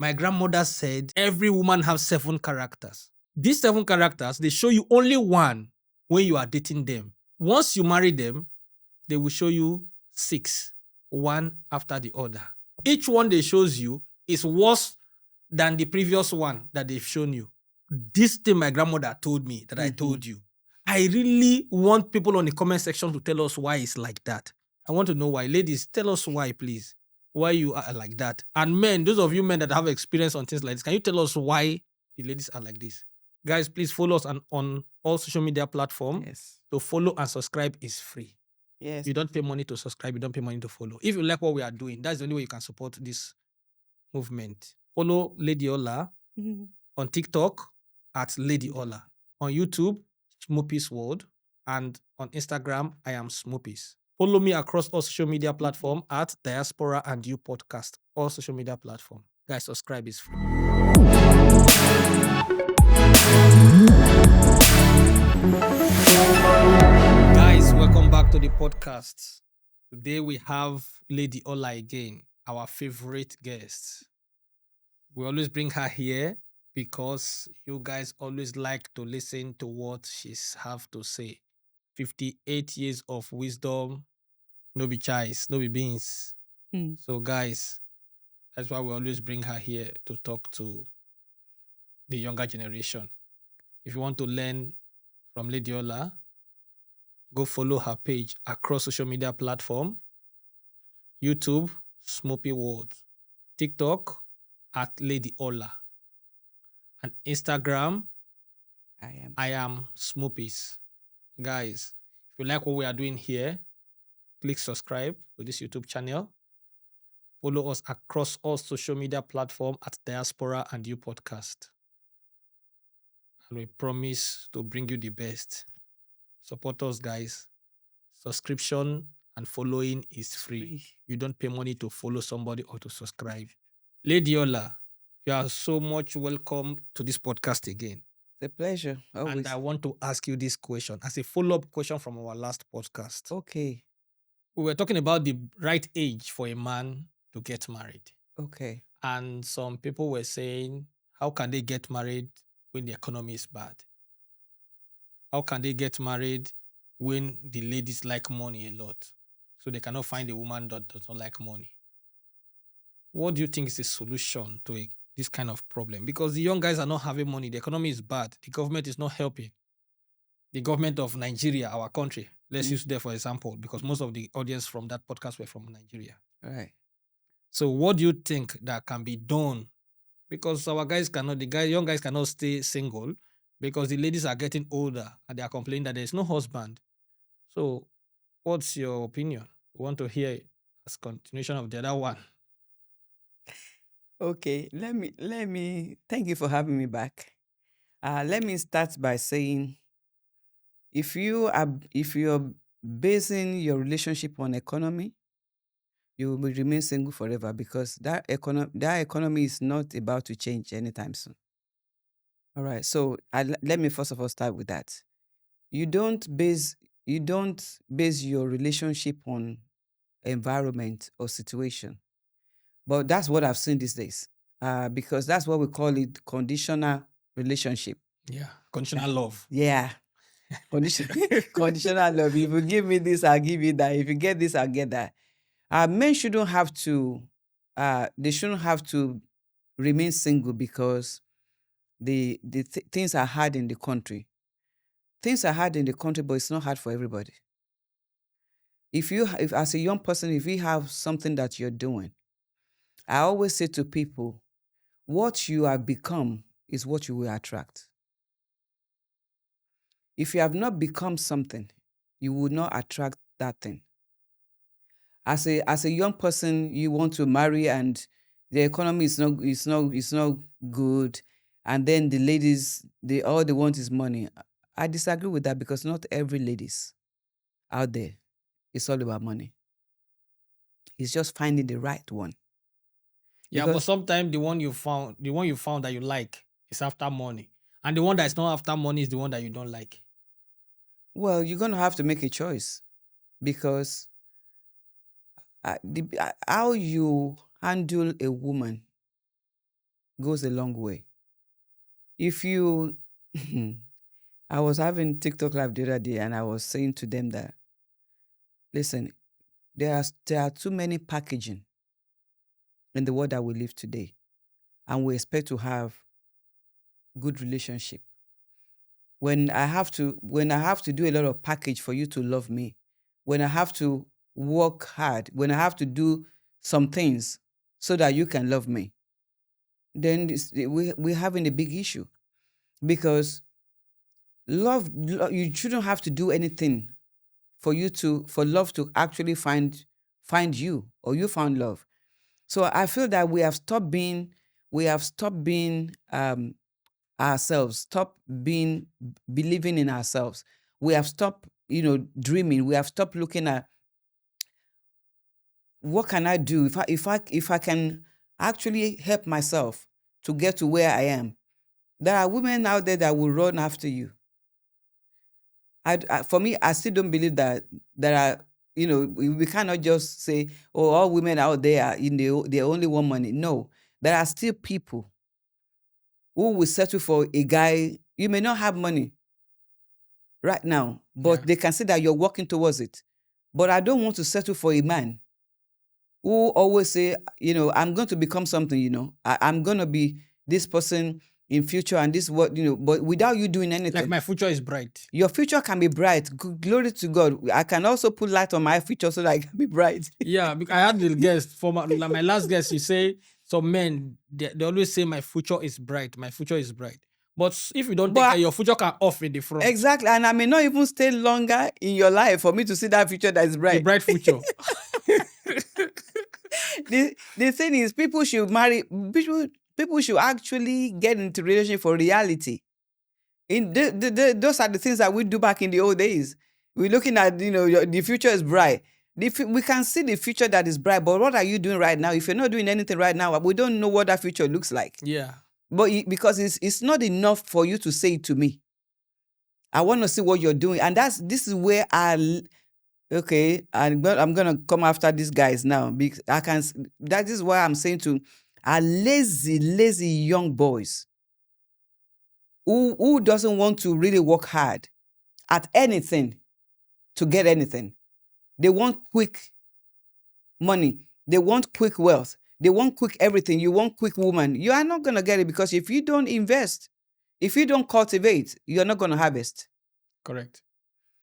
My grandmother said every woman has 7 characters. These 7 characters, they show you only one when you are dating them. Once you marry them, they will show you 6, one after the other. Each one they shows you is worse than the previous one that they've shown you. This thing my grandmother told me that I told you. I really want people on the comment section to tell us why it's like that. I want to know why. Ladies, tell us why, please. Why you are like that. And men, those of you men that have experience on things like this, can you tell us why the ladies are like this? Guys, please follow us on all social media platforms. Yes. To follow and subscribe is free. Yes. You don't pay money to subscribe. You don't pay money to follow. If you like what we are doing, that's the only way you can support this movement. Follow Lady Ola on TikTok at Lady Ola. On YouTube, Smoopy's World. And on Instagram, I am Smoopy's. Follow me across all social media platforms at Diaspora and You Podcast. All social media platforms. Guys, subscribe is free. Guys, welcome back to the podcast. Today we have Lady Ola again, our favorite guest. We always bring her here because you guys always like to listen to what she's have to say. 58 years of wisdom, no be choice, no be beans. So guys, that's why we always bring her here to talk to the younger generation. If you want to learn from Lady Ola, go follow her page across social media platform. YouTube, Smoopy World. TikTok, at Lady Ola. And Instagram, I am Smoopy's. Guys, if you like what we are doing here, click subscribe to this YouTube channel. Follow us across all social media platforms at Diaspora and You Podcast. And we promise to bring you the best. Support us, guys. Subscription and following is free. You don't pay money to follow somebody or to subscribe. Lady Ola, you are so much welcome to this podcast again. It's a pleasure. Always. And I want to ask you this question as a follow-up question from our last podcast. Okay. We were talking about the right age for a man to get married. Okay. And some people were saying, how can they get married when the economy is bad? How can they get married when the ladies like money a lot? So they cannot find a woman that does not like money. What do you think is the solution to this kind of problem? Because the young guys are not having money. The economy is bad. The government is not helping. The government of Nigeria, our country, let's use there for example, because most of the audience from that podcast were from Nigeria. Right. So what do you think that can be done? Because our guys cannot, young guys cannot stay single because the ladies are getting older and they are complaining that there's no husband. So what's your opinion? We want to hear it as continuation of the other one. Okay. Let me thank you for having me back. Let me start by saying if you're basing your relationship on economy, you will remain single forever because that economy is not about to change anytime soon. All right. So let me first of all start with that. You don't base your relationship on environment or situation. But that's what I've seen these days. Because that's what we call it conditional relationship. Yeah. Conditional love. Yeah. Conditional love. If you give me this, I'll give you that. If you get this, I'll get that. Men shouldn't have to they shouldn't have to remain single because things are hard in the country. Things are hard in the country, but it's not hard for everybody. If as a young person, if you have something that you're doing, I always say to people, what you have become is what you will attract. If you have not become something, you will not attract that thing. As a young person, you want to marry and the economy is not good, and then the ladies, all they want is money. I disagree with that because not every ladies out there is all about money. It's just finding the right one. Yeah, but sometimes the one you found that you like is after money. And the one that is not after money is the one that you don't like. Well, you're going to have to make a choice because how you handle a woman goes a long way. If you, I was having TikTok live the other day, and I was saying to them that, listen, there are too many packaging in the world that we live today, and we expect to have good relationship. When I have to do a lot of package for you to love me, when I have to work hard, when I have to do some things so that you can love me, then we're having a big issue. Because you shouldn't have to do anything for love to actually find you, or you found love. So I feel that we have stopped being ourselves, stop believing in ourselves. We have stopped, dreaming. We have stopped looking at what can I do if I can actually help myself to get to where I am. There are women out there that will run after you. For me, I still don't believe that there are, we cannot just say, oh, all women out there are they only want money. No, there are still people who will settle for a guy. You may not have money right now, but they can see that you're working towards it. But I don't want to settle for a man who always say, I'm going to become something, I'm going to be this person in future, and this what, but without you doing anything. Like, my future is bright. Your future can be bright. Glory to God. I can also put light on my future so that it can be bright. Yeah, I had the guest for my last guest. He say some men they always say my future is bright. My future is bright. But if you don't take care, your future can off in the front. Exactly, and I may not even stay longer in your life for me to see that future that is bright. The bright future. The thing is, people should marry. People should actually get into relationship for reality. Those are the things that we do back in the old days. We're looking at, the future is bright. We can see the future that is bright, but what are you doing right now? If you're not doing anything right now, we don't know what that future looks like. Yeah. But because it's not enough for you to say it to me. I want to see what you're doing, and this is where I'm gonna come after these guys now, because that is why I'm saying to our lazy young boys who doesn't want to really work hard at anything to get anything. They want quick money. They want quick wealth. They want quick everything. You want quick woman. You are not going to get it, because if you don't invest, if you don't cultivate, you're not going to harvest. Correct.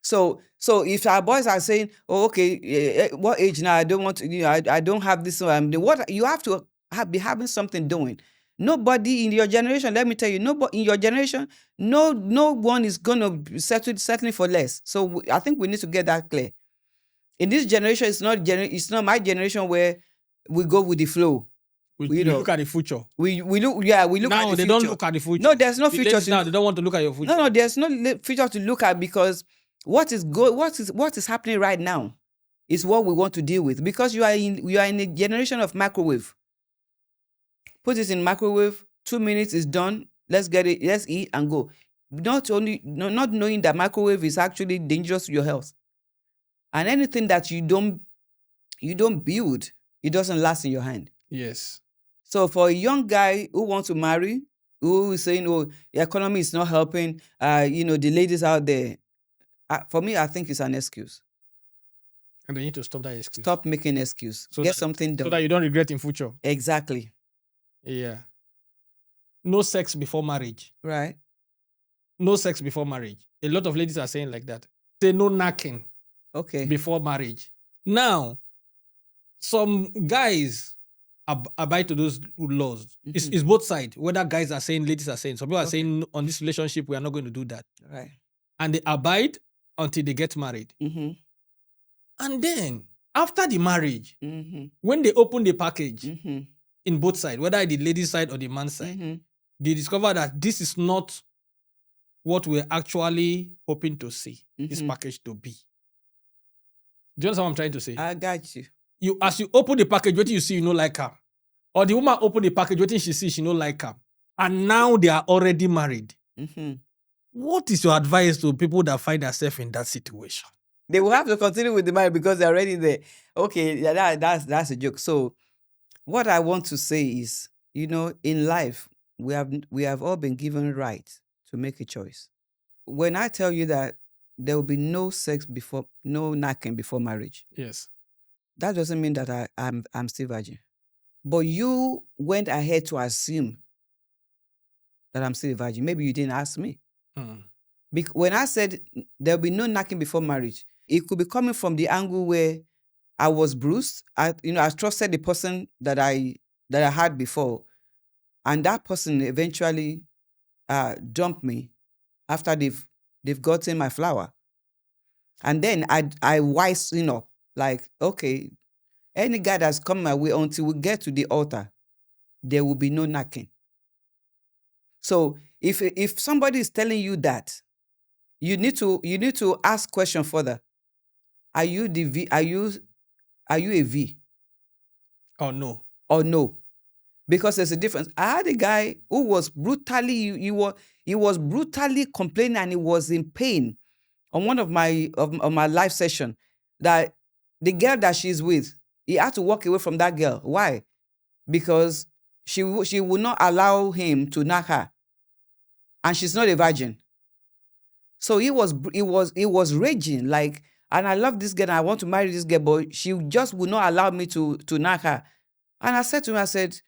So if our boys are saying, oh, okay, what age now? I don't want to, I don't have this. What you have to be having something doing. Nobody in your generation, let me tell you, nobody in your generation, no one is going to settling for less. So I think we need to get that clear. In this generation, it's not my generation where we go with the flow. We look at the future. We look at the future. Now they don't look at the future. No, there's no future. Now they don't want to look at your future. No, there's no future to look at, because what is happening right now is what we want to deal with, because you are in a generation of microwave. Put it in microwave, 2 minutes is done. Let's get it. Let's eat and go. Not knowing that microwave is actually dangerous to your health. And anything that you don't build, it doesn't last in your hand. Yes. So for a young guy who wants to marry, who is saying, "Oh, the economy is not helping," the ladies out there, for me, I think it's an excuse. And they need to stop that excuse. Stop making excuse. Get something done. So that you don't regret in future. Exactly. Yeah. No sex before marriage. Right. No sex before marriage. A lot of ladies are saying like that. Say no knacking. Okay. Before marriage. Now, some guys abide to those laws. Mm-hmm. It's both sides. Whether guys are saying, ladies are saying. Some people are saying, on this relationship, we are not going to do that. Right. And they abide until they get married. Mm-hmm. And then, after the marriage, mm-hmm. when they open the package, mm-hmm. in both sides, whether the ladies' side or the man's side, mm-hmm. they discover that this is not what we're actually hoping to see this package to be. Do you understand what I'm trying to say? I got you. As you open the package, what you see, you know, like her. Or the woman open the package, what she see, she know like her. And now they are already married. Mm-hmm. What is your advice to people that find themselves in that situation? They will have to continue with the marriage because they're already there. Okay, yeah, that's a joke. So what I want to say is, in life, we have all been given right to make a choice. When I tell you that there will be no knacking before marriage, Yes. that doesn't mean that I'm still virgin. But you went ahead to assume that I'm still a virgin. Maybe you didn't ask me. Mm. When I said there'll be no knacking before marriage, it could be coming from the angle where I was bruised. I trusted the person that I had before, and that person eventually dumped me after they've gotten my flower. And then I wising up, like, okay, any guy that's come my way, until we get to the altar, there will be no knacking. So if somebody is telling you that, you need to ask question further. Are you the V? Are you a V Oh no. or no? Because there's a difference. I had a guy who was brutally he was brutally complaining, and he was in pain on one of my live session, that the girl that she's with, he had to walk away from that girl. Why? Because she would not allow him to knock her, and she's not a virgin. So he was raging, like, and I love this girl and I want to marry this girl, but she just would not allow me to knock her. And I said to him, I said,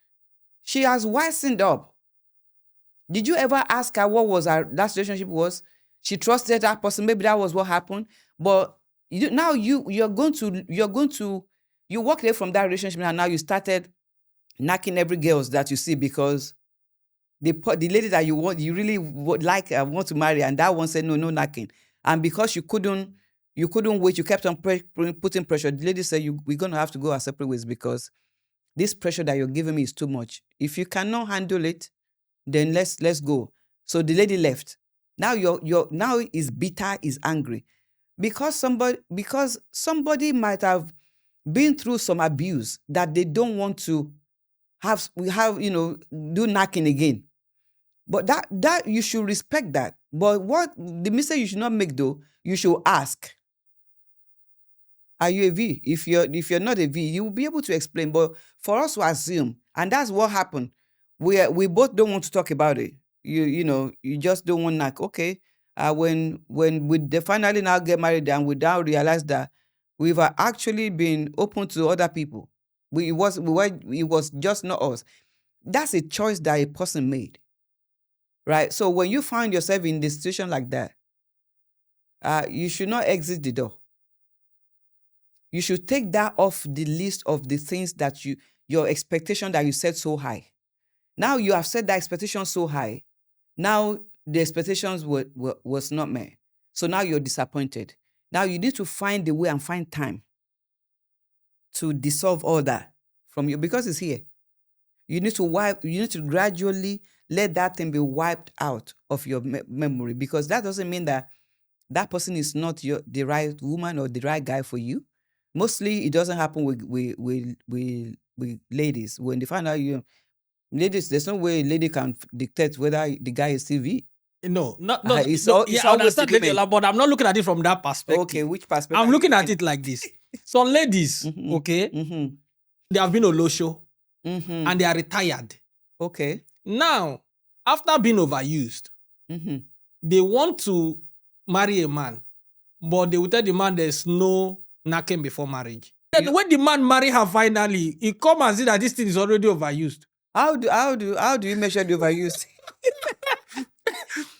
she has wisened up. Did you ever ask her what was her last relationship was? She trusted that person. Maybe that was what happened. But you walked away from that relationship, and now you started knocking every girl that you see, because the lady that you really would like want to marry, and that one said no knocking. And because you couldn't wait, you kept on putting pressure. The lady said, we're going to have to go our separate ways, because this pressure that you're giving me is too much. If you cannot handle it, then let's go. So the lady left. Now now is bitter, is angry, because somebody might have been through some abuse that they don't want to do knocking again. But that you should respect that. But what the mistake you should not make, though, you should ask, are you a V? If you're not a V, you will be able to explain. But for us to assume, and that's what happened, we both don't want to talk about it. You just don't want to. Okay, when we finally now get married, and we now realize that we've actually been open to other people. It was just not us. That's a choice that a person made. Right? So when you find yourself in a situation like that, you should not exit the door. You should take that off the list of the things that your expectation that you set so high. Now you have set that expectation so high. Now the expectations was not met. So now you're disappointed. Now you need to find a way and find time to dissolve all that from you, because it's here. You need to gradually let that thing be wiped out of your memory, because that doesn't mean that person is not the right woman or the right guy for you. Mostly it doesn't happen with ladies. When they find out ladies, there's no way a lady can dictate whether the guy is TV. No, not It's no, always I understand, women. but I'm not looking at it from that perspective. Okay, which perspective? I'm looking at it like this. Some ladies, okay, they have been Olosho, and they are retired. Okay. Now, after being overused, they want to marry a man, but they will tell the man there's no knacking before marriage. Then when the man marry her finally, he come and see that this thing is already overused. How do you measure the overuse?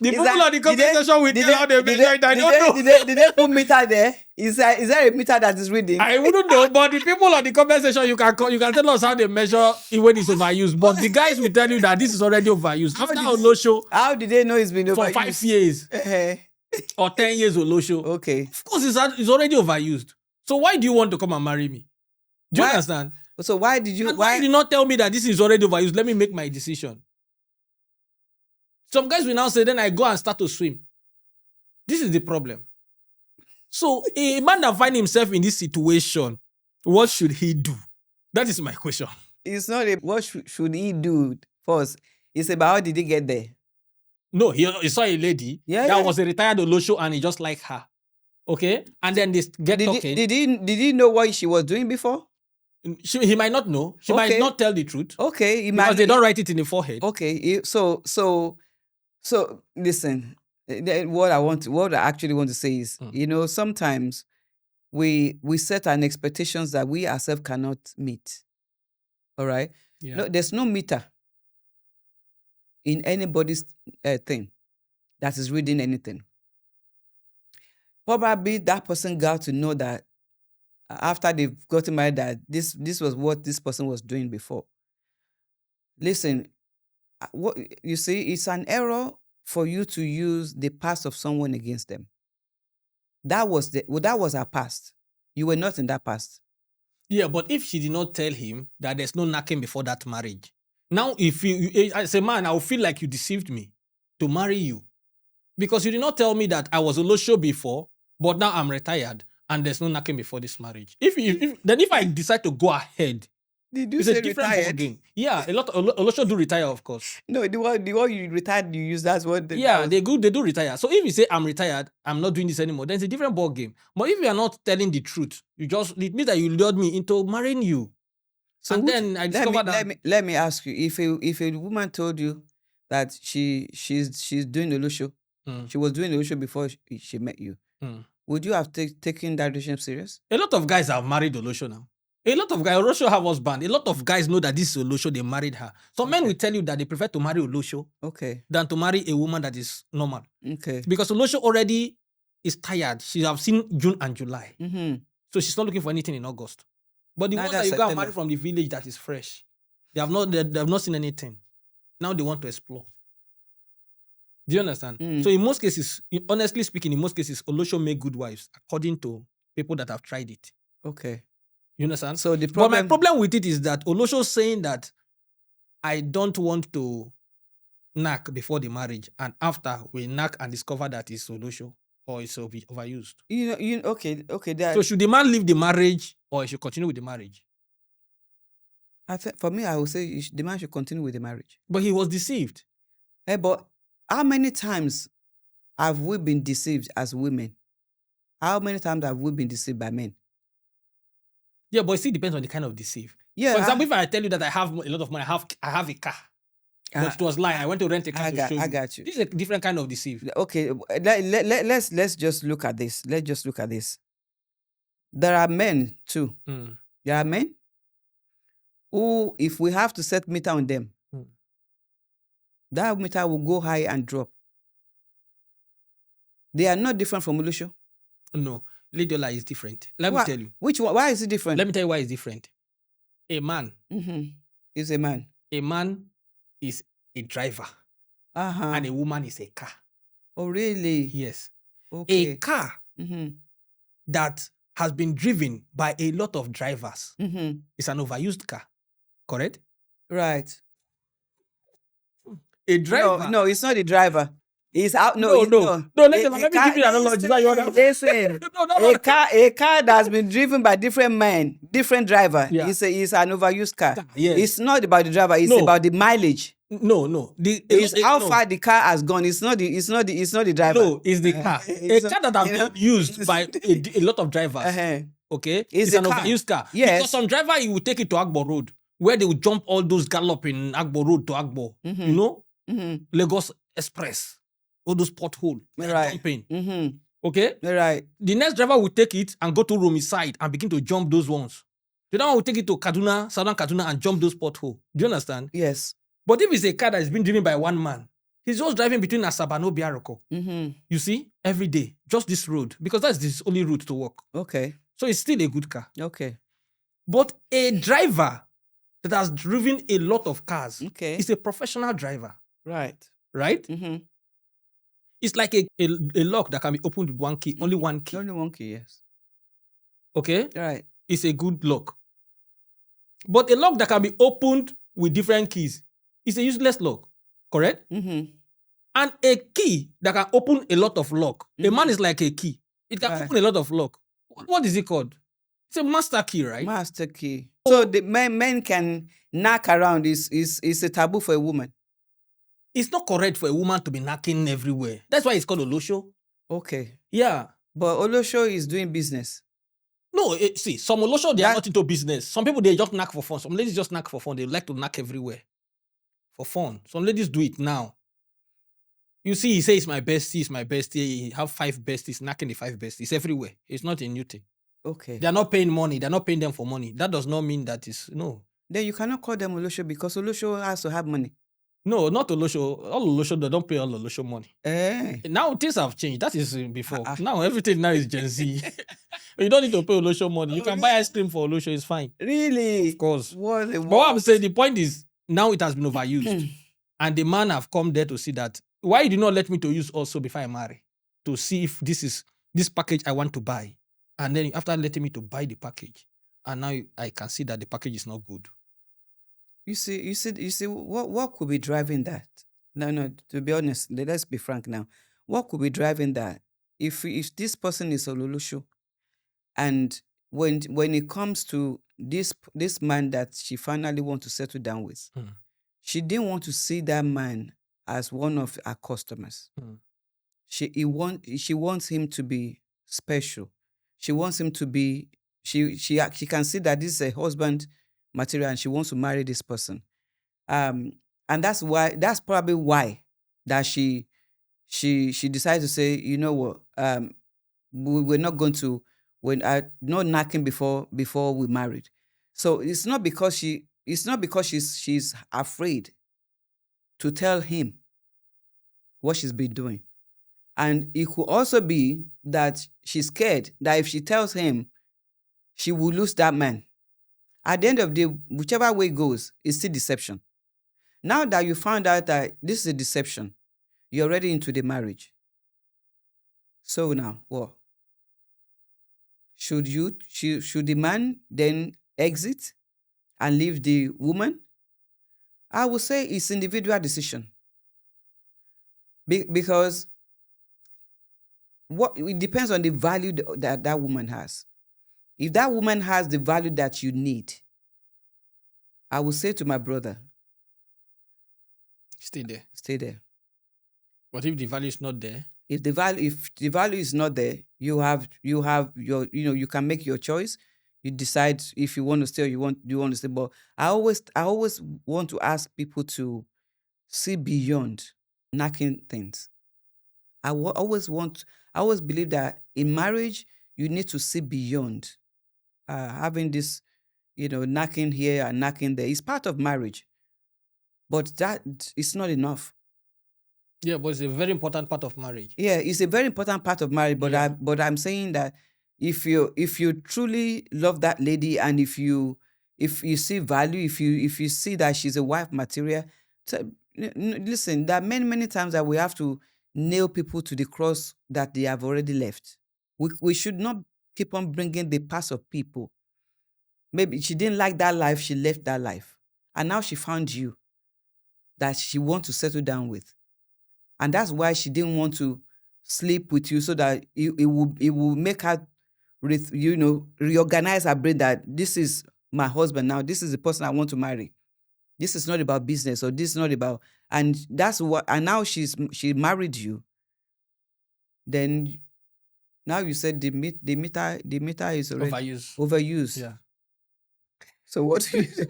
The people on the comment section will tell how they measure it. I don't know. Did they put meter there? Is there a meter that is reading? I wouldn't know, but the people on the comment section, you can tell us how they measure it when it's overused. But the guys will tell you that this is already overused. After Olosho, how did they know it's been overused? For 5 years or 10 years Olosho. Okay. Of course, it's already overused. So why do you want to come and marry me? Do you understand? So why did you? Why did you not tell me that this is already overused? Let me make my decision. Some guys will now say, then I go and start to swim. This is the problem. So a man that finds himself in this situation, what should he do? That is my question. It's not what should he do first. It's about how did he get there. No, he saw a lady that was a retired Olosho, and he just liked her. Okay? And then they get talking. Did he know what she was doing before? He might not know. She might Okay. not tell the truth Okay, it because might they don't write it in the forehead. Okay, so listen. What I actually want to say is, sometimes we set an expectations that we ourselves cannot meet. All right. Yeah. No, there's no meter in anybody's thing that is reading anything. Probably that person got to know that after they've gotten married that this was what this person was doing before. Listen, what you see, it's an error for you to use the past of someone against them. That was our past. You were not in that past. Yeah, but if she did not tell him that there's no knacking before that marriage, now if you as a man, I will feel like you deceived me to marry you because you did not tell me that I was a low show before, but now I'm retired and there's no knacking before this marriage. If I decide to go ahead, Did you it's say a different ball retired? game. Yeah, a lot Olosho do retire, of course. No, the one you retired, you use that's what. Yeah, they do retire. So if you say I'm retired, I'm not doing this anymore, then it's a different ball game. But if you are not telling the truth, it means that you lured me into marrying you. So and then I discovered that. Let me ask you, if a woman told you that she's doing the show, she was doing the show before she met you, would you have taken that relationship serious? A lot of guys have married Olosho now. A lot of guys, Olosho have husband. A lot of guys know that this is Olosho, they married her. Some men will tell you that they prefer to marry Olosho than to marry a woman that is normal. Okay. Because Olosho already is tired. She have seen June and July. Mm-hmm. So she's not looking for anything in August. But the ones that you go and marry from the village that is fresh, they have not seen anything. Now they want to explore. Do you understand? So in most cases, honestly speaking, in most cases, Olosho make good wives according to people that have tried it. Okay. You understand? So but my problem with it is that Olosho saying that I don't want to knack before the marriage, and after we knack and discover that it's Olosho or it's overused. Okay. So should the man leave the marriage or he should continue with the marriage? For me, I would say the man should continue with the marriage. But he was deceived. Hey, but how many times have we been deceived as women? How many times have we been deceived by men? Yeah, but it still depends on the kind of deceive. Yeah. For example, if I tell you that I have a lot of money, I have a car. But it was lying. I went to rent a car to show you. I got you. This is a different kind of deceive. Okay, let's just look at this. Let's just look at this. There are men too. There are men who, if we have to set meter on them, that meter will go high and drop. They are not different from Olosho. No, Lady Ola is different. Let me tell you. Which one? Why is it different? Let me tell you why it's different. A man is a man. A man is a driver. And a woman is a car. Oh, really? Yes. Okay. A car that has been driven by a lot of drivers is an overused car. Correct? Right. A driver. No, it's not the driver. It's out. No. Let me give you an analogy. Listen, a car that's been driven by different men, different driver. Yeah. It's an overused car. Yes. It's not about the driver. It's about the mileage. No. It's how far the car has gone. It's not the driver. No, it's the car. A car that has been used by a lot of drivers. Okay, it's an overused car. Yes. Because some driver, he will take it to Agbo Road, where they will jump all those gallop in Agbo Road to Agbo. You know, Lagos Express. All those potholes. Right. Jumping. Okay? Right. The next driver will take it and go to Romi side and begin to jump those ones. The other one will take it to Kaduna, Southern Kaduna, and jump those potholes. Do you understand? Yes. But if it's a car that is being driven by one man, he's just driving between Asaba and Obiaroko. You see? Every day. Just this road. Because that's his only route to work. Okay. So it's still a good car. Okay. But a driver that has driven a lot of cars is a professional driver. Right. Right? It's like a lock that can be opened with one key. Only one key. Only one key, yes. Okay? Right. It's a good lock. But a lock that can be opened with different keys is a useless lock. Correct? And a key that can open a lot of lock. A man is like a key. It can open a lot of lock. What is it called? It's a master key, right? Master key. So the men can knock around. Is a taboo for a woman. It's not correct for a woman to be knocking everywhere. That's why it's called Olosho. Okay. Yeah. But Olosho is doing business. No, see, some Olosho, they are That not into business. Some people, they just knack for fun. Some ladies just knack for fun. They like to knack everywhere for fun. Some ladies do it now. You see, he says my bestie is my bestie. He have 5 besties, knacking the 5 besties everywhere. It's not a new thing. okay. They are not paying money. They're not paying them for money. That does not mean that is no. Then you cannot call them Olosho because Olosho has to have money. No, not Olosho. All Olosho, they don't pay all Olosho money. Now things have changed. That is before. Now everything now is Gen Z. You don't need to pay Olosho money. You can buy ice cream for Olosho. It's fine. Really? Of course. What? But what I'm saying, the point is, now it has been overused. And the man have come there to see that. Why you did not let me to use also before I marry? To see if this is this package I want to buy. And then after letting me to buy the package, and now I can see that the package is not good. You see, what could be driving that? No, to be honest, let's be frank now. What could be driving that? If this person is Ololosho, and when it comes to this man that she finally want to settle down with, she didn't want to see that man as one of her customers. She wants him to be special. She wants him to be. She can see that this is a husband material, and she wants to marry this person. And that's probably why that she decided to say, you know what, we're not going to, not knocking before we married. So it's not because she's afraid to tell him what she's been doing. And it could also be that she's scared that if she tells him, she will lose that man. At the end of the day, whichever way it goes, it's still deception. Now that you found out that this is a deception, you're already into the marriage. So now, what? Should the man then exit and leave the woman? I would say it's individual decision. Because it depends on the value that woman has. If that woman has the value that you need, I would say to my brother, Stay there. Stay there. But if the value is not there? If the value is not there, you have your, you can make your choice. You decide if you want to stay or you want to stay. But I always want to ask people to see beyond knocking things. I always believe that in marriage, you need to see beyond having this, knocking here and knocking there. It's part of marriage. But that is not enough. Yeah, but it's a very important part of marriage. Yeah, it's a very important part of marriage. But Yeah. I'm saying that if you truly love that lady, and if you see value, if you see that she's a wife material, listen, there are many times that we have to nail people to the cross that they have already left. We should not keep on bringing the past of people. Maybe she didn't like that life, she left that life, and now she found you that she wants to settle down with. And that's why she didn't want to sleep with you, so that it will make her reorganize her brain that this is my husband now, this is the person I want to marry. This is not about business, or this is not about, and that's what, and now she married you. Then now you said the meter is already overused. Yeah. So what do you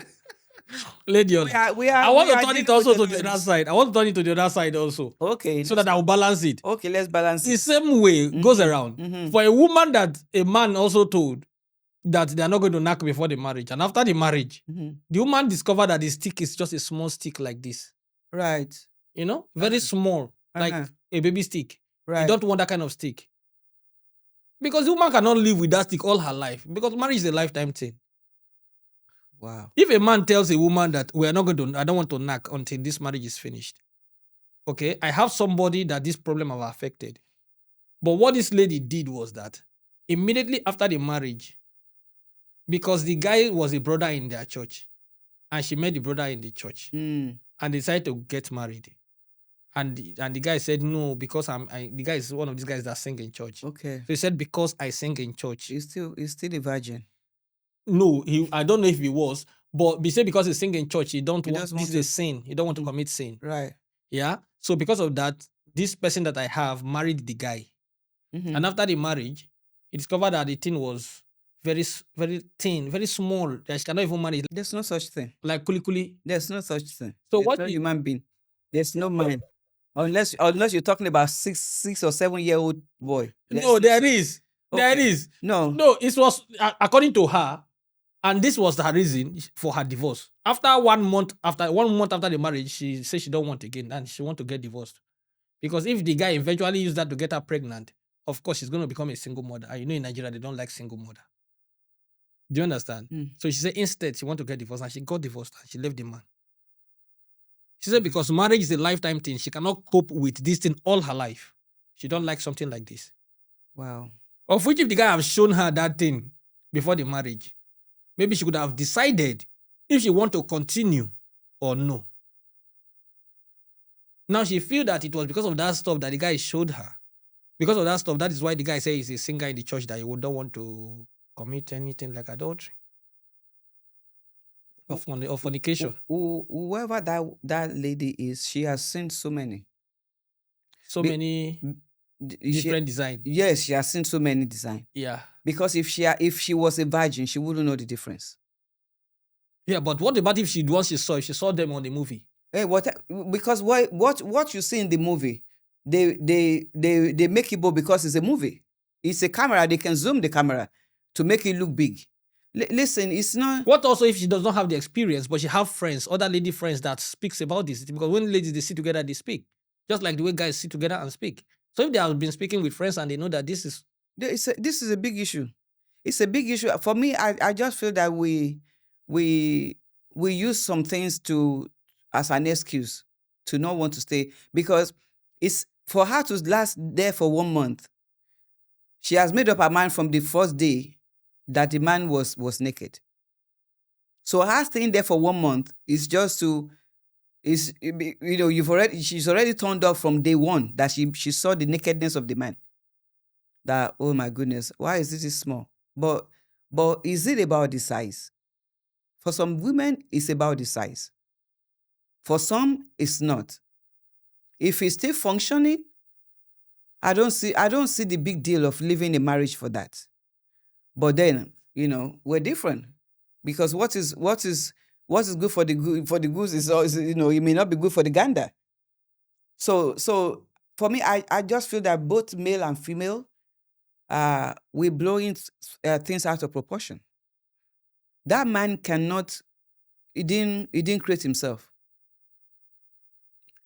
Lady, I want to turn it also to the other side. I want to turn it to the other side also. Okay. So that I will balance it. Okay, let's balance The it. same way goes around. For a woman that a man also told that they are not going to knock before the marriage, and after the marriage, the woman discovered that the stick is just a small stick like this. Right. Very small, like a baby stick. Right. You don't want that kind of stick. Because the woman cannot live with that stick all her life. Because marriage is a lifetime thing. Wow. If a man tells a woman that I don't want to knock until this marriage is finished. Okay, I have somebody that this problem have affected. But what this lady did was that immediately after the marriage, because the guy was a brother in their church, and she met the brother in the church, and decided to get married. And the guy said no, because the guy is one of these guys that sing in church. Okay. So he said, because I sing in church. He's still a virgin. No, I don't know if he was, but he said because he's singing in church, this is a sin. He don't want to commit sin. Right. Yeah. So because of that, this person that I have married the guy. And after the marriage, he discovered that the thing was very thin, very small, that she cannot even manage, There's no such thing. like kuli kuli. There's no such thing. So There's what no you, human being. There's no mind. Unless you're talking about 6 or 7 year old boy. no, there is. There Okay. is. No. No, it was according to her, and this was her reason for her divorce. After 1 month after the marriage, she said she don't want again and she want to get divorced. Because if the guy eventually used that to get her pregnant, of course she's going to become a single mother. And you know in Nigeria they don't like single mother. Do you understand? Mm. So she said instead she want to get divorced and she got divorced and she left the man. She said because marriage is a lifetime thing, she cannot cope with this thing all her life. She don't like something like this. Wow. Of which if the guy have shown her that thing before the marriage, maybe she could have decided if she want to continue or no. Now she feel that it was because of that stuff that the guy showed her. Because of that stuff, that is why the guy says he's a singer in the church that he don't want to commit anything like adultery or fornication. Whoever that lady is, she has seen so many. So Be- many She, different design. yes, she has seen so many design. Yeah. Because if she was a virgin, she wouldn't know the difference. Yeah, but what about if she saw them on the movie? Hey, because what you see in the movie, they make it bold because it's a movie. It's a camera. They can zoom the camera to make it look big. Listen, it's not. What also if she does not have the experience, but she have friends, other lady friends that speaks about this? Because when ladies they sit together, they speak. Just like the way guys sit together and speak. So if they have been speaking with friends and they know that this is This is a big issue. It's a big issue. For me, I just feel that we use some things as an excuse to not want to stay, because it's for her to last there for 1 month. She has made up her mind from the first day that the man was naked. So her staying there for 1 month is just she's already turned off from day one that she saw the nakedness of the man. That, oh my goodness, why is this small? But is it about the size? For some women, it's about the size. For some, it's not. If it's still functioning, I don't see the big deal of leaving a marriage for that. But then, we're different, because what is good for the goose is it may not be good for the gander. So for me, I just feel that both male and female, we're blowing things out of proportion. That man cannot. He didn't create himself.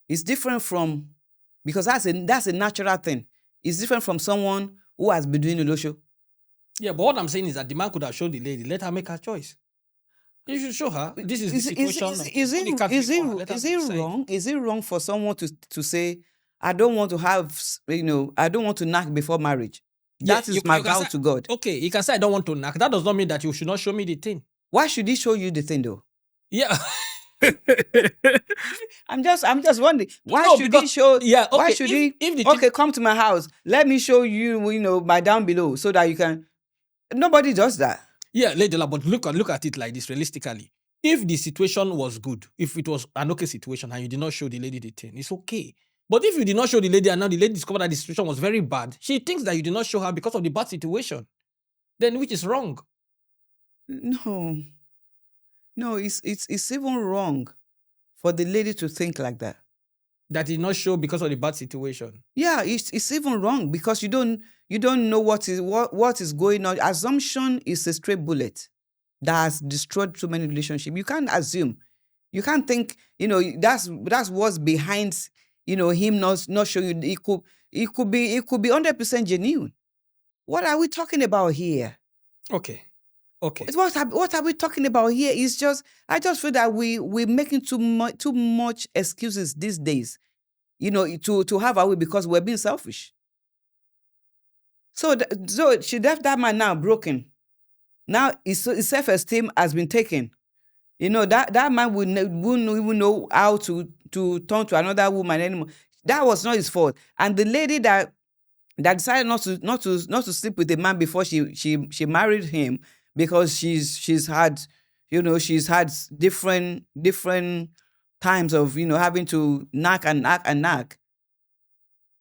It's different from, because that's a natural thing. It's different from someone who has been doing Olosho. Yeah, but what I'm saying is that the man could have shown the lady, let her make her choice. You should show her. This is the situation. Is it wrong? Is it wrong for someone to say, I don't want to have, I don't want to knock before marriage? That is my vow to God. Okay, you can say I don't want to knock. That does not mean that you should not show me the thing. Why should he show you the thing though? Yeah. I'm just wondering. Why should he show? Yeah. Okay. Why should he? Okay, come to my house. Let me show you. My down below, so that you can. Nobody does that. Yeah, Lady Ola, but look at it like this realistically. If the situation was good, if it was an okay situation and you did not show the lady the thing, it's okay. But if you did not show the lady and now the lady discovered that the situation was very bad, she thinks that you did not show her because of the bad situation. Then which is wrong? No, it's even wrong for the lady to think like that. That did not show because of the bad situation. Yeah, it's even wrong because you don't know what is going on. Assumption is a stray bullet that has destroyed so many relationships. You can't assume. You can't think, that's what's behind, him not showing you. It could be 100% genuine. What are we talking about here? Okay. What are we talking about here? It's just, I just feel that we're making too much excuses these days, to have our way because we're being selfish. So she left that man now broken. Now his self-esteem has been taken. That man wouldn't even know how to turn to another woman anymore. That was not his fault. And the lady that decided not to sleep with the man before she married him, because she's had different times of having to knock and knock and knock.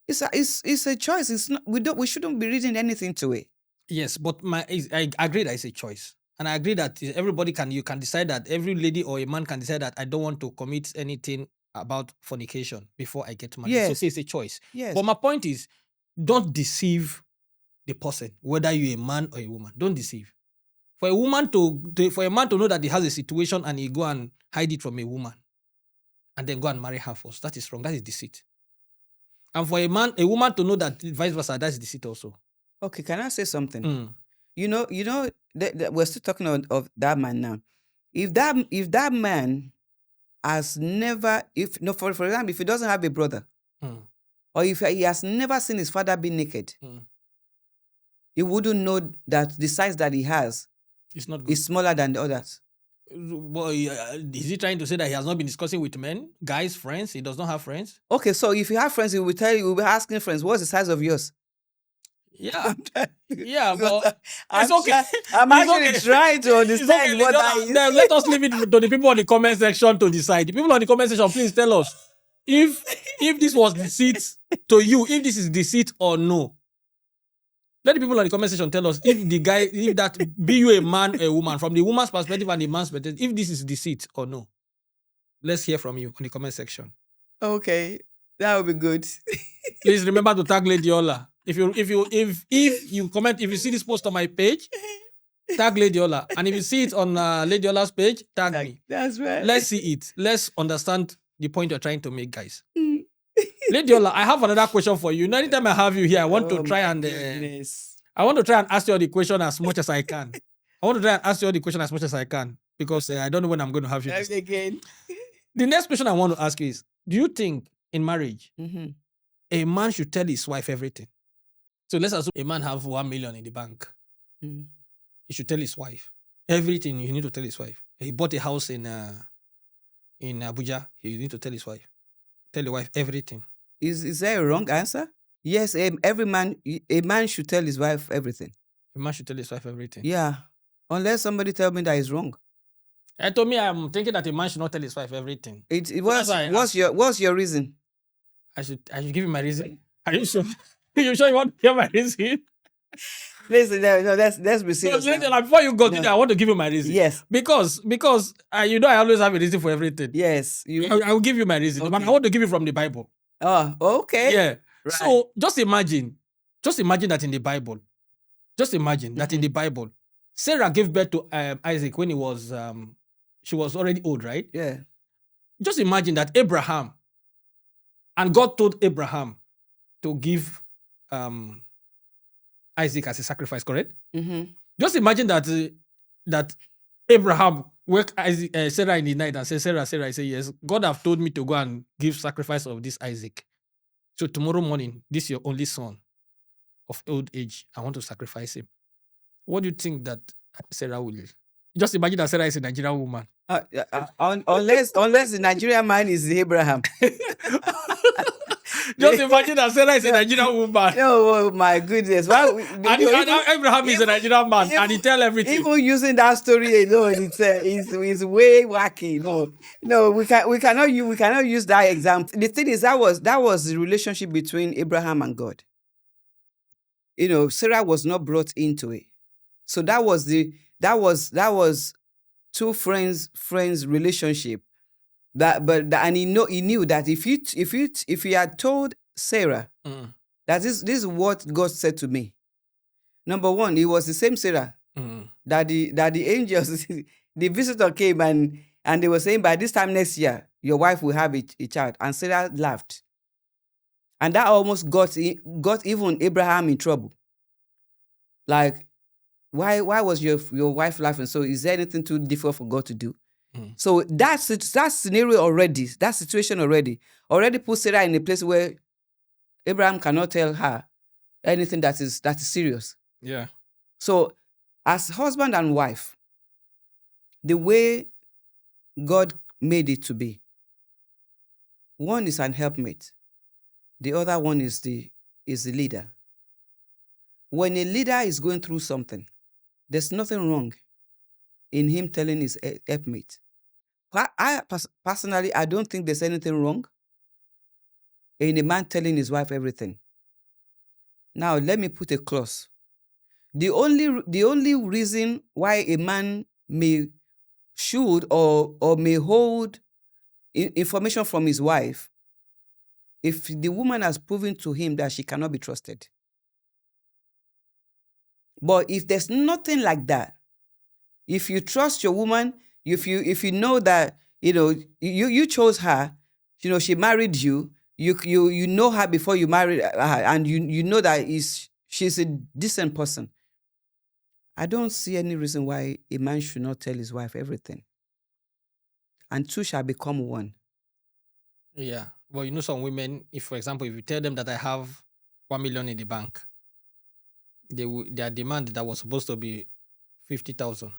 It's a choice. It's not, we shouldn't be reading anything to it. Yes, but I agree that it's a choice. And I agree that everybody you can decide that every lady or a man can decide that I don't want to commit anything about fornication before I get married. So Yes. it's a choice. Yes. But my point is, don't deceive the person, whether you're a man or a woman. Don't deceive. For a woman for a man to know that he has a situation and he go and hide it from a woman and then go and marry her first, that is wrong. That is deceit. And for a woman to know that vice versa, that's deceit also. Okay, can I say something? You know, we're still talking of that man now. If that man has never, for example, if he doesn't have a brother, or if he has never seen his father be naked, he wouldn't know that the size that he has is smaller than the others. Well, is he trying to say that he has not been discussing with men, guys, friends? He does not have friends? Okay, so if you have friends, he will tell you, he will be asking friends, what's the size of yours? Yeah, yeah, but it's okay. I'm actually trying to understand what that is. Let us leave it to the people on the comment section to decide. The people on the comment section, please tell us if this was deceit to you, if this is deceit or no. Let the people on the comment section tell us if that be you a man or a woman, from the woman's perspective and the man's perspective, if this is deceit or no. Let's hear from you on the comment section. Okay, that would be good. Please remember to tag Lady Ola. If you comment, if you see this post on my page, tag Lady Ola. And if you see it on Lady Ola's page, tag me. That's right. Let's see it. Let's understand the point you're trying to make, guys. Lady Ola, I have another question for you. Anytime I have you here, I want to try and ask you all the question as much as I can. Because I don't know when I'm going to have you again. The next question I want to ask you is: do you think in marriage, a man should tell his wife everything? So let's assume a man have 1 million in the bank. He should tell his wife everything. You need to tell his wife. He bought a house in Abuja. He need to tell his wife. Tell the wife everything. Is there a wrong answer? Yes, a man should tell his wife everything. A man should tell his wife everything. Yeah, unless somebody tell me that is wrong. And to me, I'm thinking that a man should not tell his wife everything. What's your reason? I should give you my reason. Are you sure? You sure you want to hear my reason? Listen, no, let's be serious. Before you go to that, I want to give you my reason. Yes. Because you know I always have a reason for everything. Yes. I will give you my reason. Okay. But I want to give you from the Bible. Oh, okay. Yeah. Right. So just imagine that in the Bible. That in the Bible, Sarah gave birth to Isaac when she was already old, right? Yeah. Just imagine that Abraham, and God told Abraham to give Isaac as a sacrifice, correct? Just imagine that Abraham woke Sarah in the night and said, Sarah, I say, yes, God have told me to go and give sacrifice of this Isaac. So tomorrow morning, this your only son of old age. I want to sacrifice him. What do you think that Sarah will? Just imagine that Sarah is a Nigerian woman. Unless the Nigerian man is Abraham. Just imagine that Sarah is a Nigerian woman. Oh my goodness! And Abraham is a Nigerian man, and he tell everything. Even using that story alone, it's way wacky. No, we cannot use that example. The thing is, that was the relationship between Abraham and God. Sarah was not brought into it, so that was two friends relationship. And he knew that if he had told Sarah that this is what God said to me. Number one, it was the same Sarah that the angels, the visitor came and they were saying, by this time next year, your wife will have a child. And Sarah laughed. And that almost got even Abraham in trouble. Like, why was your wife laughing? So is there anything too difficult for God to do? So that scenario already, that situation already put Sarah in a place where Abraham cannot tell her anything that is serious. Yeah. So as husband and wife, the way God made it to be, one is an helpmate, the other one is the leader. When a leader is going through something, there's nothing wrong in him telling his helpmate. Personally, I don't think there's anything wrong in a man telling his wife everything. Now, let me put a clause. The only reason why a man should or may hold information from his wife if the woman has proven to him that she cannot be trusted. But if there's nothing like that, if you trust your woman, if you know that you chose her, she married you, you know her before you married her, and you know that she's a decent person. I don't see any reason why a man should not tell his wife everything. And two shall become one. Yeah. Well, some women, if for example, if you tell them that I have 1 million in the bank, their demand that was supposed to be 50,000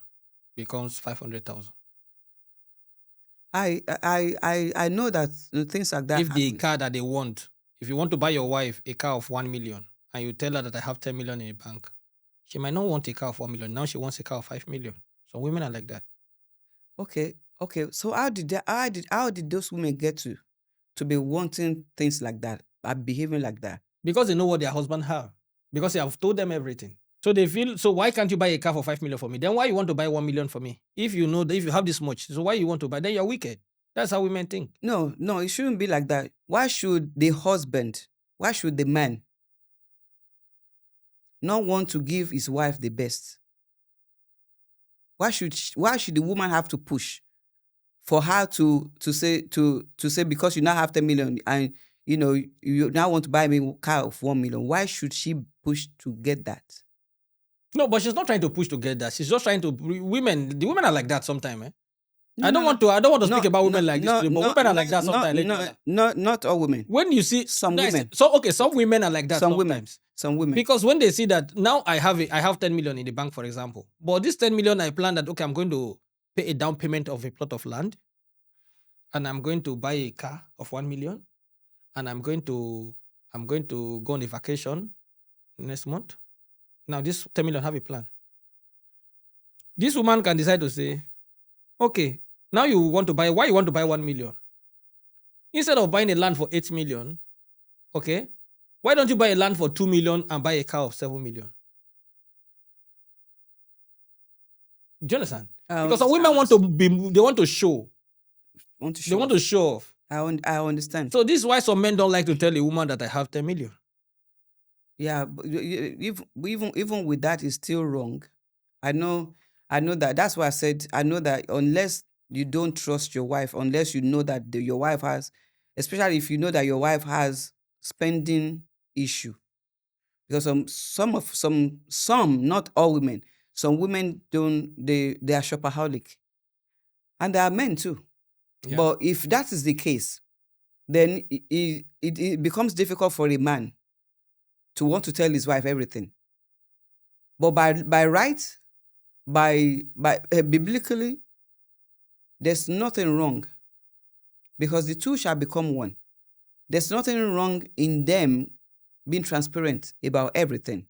becomes 500,000. I know that things like that If the happen. car that they want, if you want to buy your wife a car of 1 million and you tell her that I have 10 million in the bank, she might not want a car of 1 million. Now she wants a car of 5 million. So women are like that. Okay. So how did those women get to be wanting things like that, behaving like that? Because they know what their husband have. Because they have told them everything. So they feel, so why can't you buy a car for 5 million for me? Then why you want to buy 1 million for me? If you know that if you have this much, so why you want to buy? Then you're wicked. That's how women think. No, it shouldn't be like that. Why should the man not want to give his wife the best? Why should the woman have to push for her to say because you now have 10 million and you now want to buy me a car of 1 million? Why should she push to get that? No, but she's not trying to push to get that. She's just trying to the women are like that sometimes. No, I don't want to speak about women like this, but women are like that sometimes. Not all women. When you see Some women. Some women are like that Some women. sometimes. Some women. Because when they see that now I have 10 million in the bank, for example, but this 10 million I plan that I'm going to pay a down payment of a plot of land, and I'm going to buy a car of 1 million, and I'm going to go on a vacation next month. Now this 10 million have a plan. This woman can decide to say, okay, now why you want to buy 1 million? Instead of buying a land for 8 million, okay, why don't you buy a land for 2 million and buy a car of 7 million? Do you understand? Because some women want to show. They want to show off. I understand. So this is why some men don't like to tell a woman that I have 10 million. Yeah, but even with that, it's still wrong. I know that. That's why I said I know that unless you don't trust your wife, unless you know that your wife has, especially if you know that your wife has spending issue, because some not all women, some women don't they are shopaholic, and there are men too. Yeah. But if that is the case, then it becomes difficult for a man to want to tell his wife everything. But by right, biblically, there's nothing wrong, because the two shall become one. There's nothing wrong in them being transparent about everything.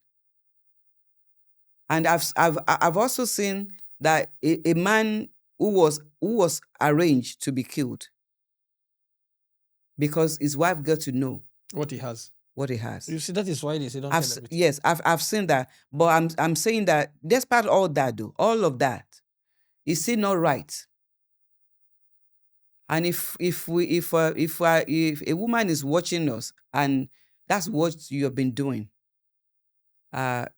And I've also seen that a man who was arranged to be killed because his wife got to know What he has. You see, that is why they say don't tell everything. Yes, I've seen that. But I'm saying that despite all that, though, all of that, is still not right. And if a woman is watching us and that's what you have been doing, that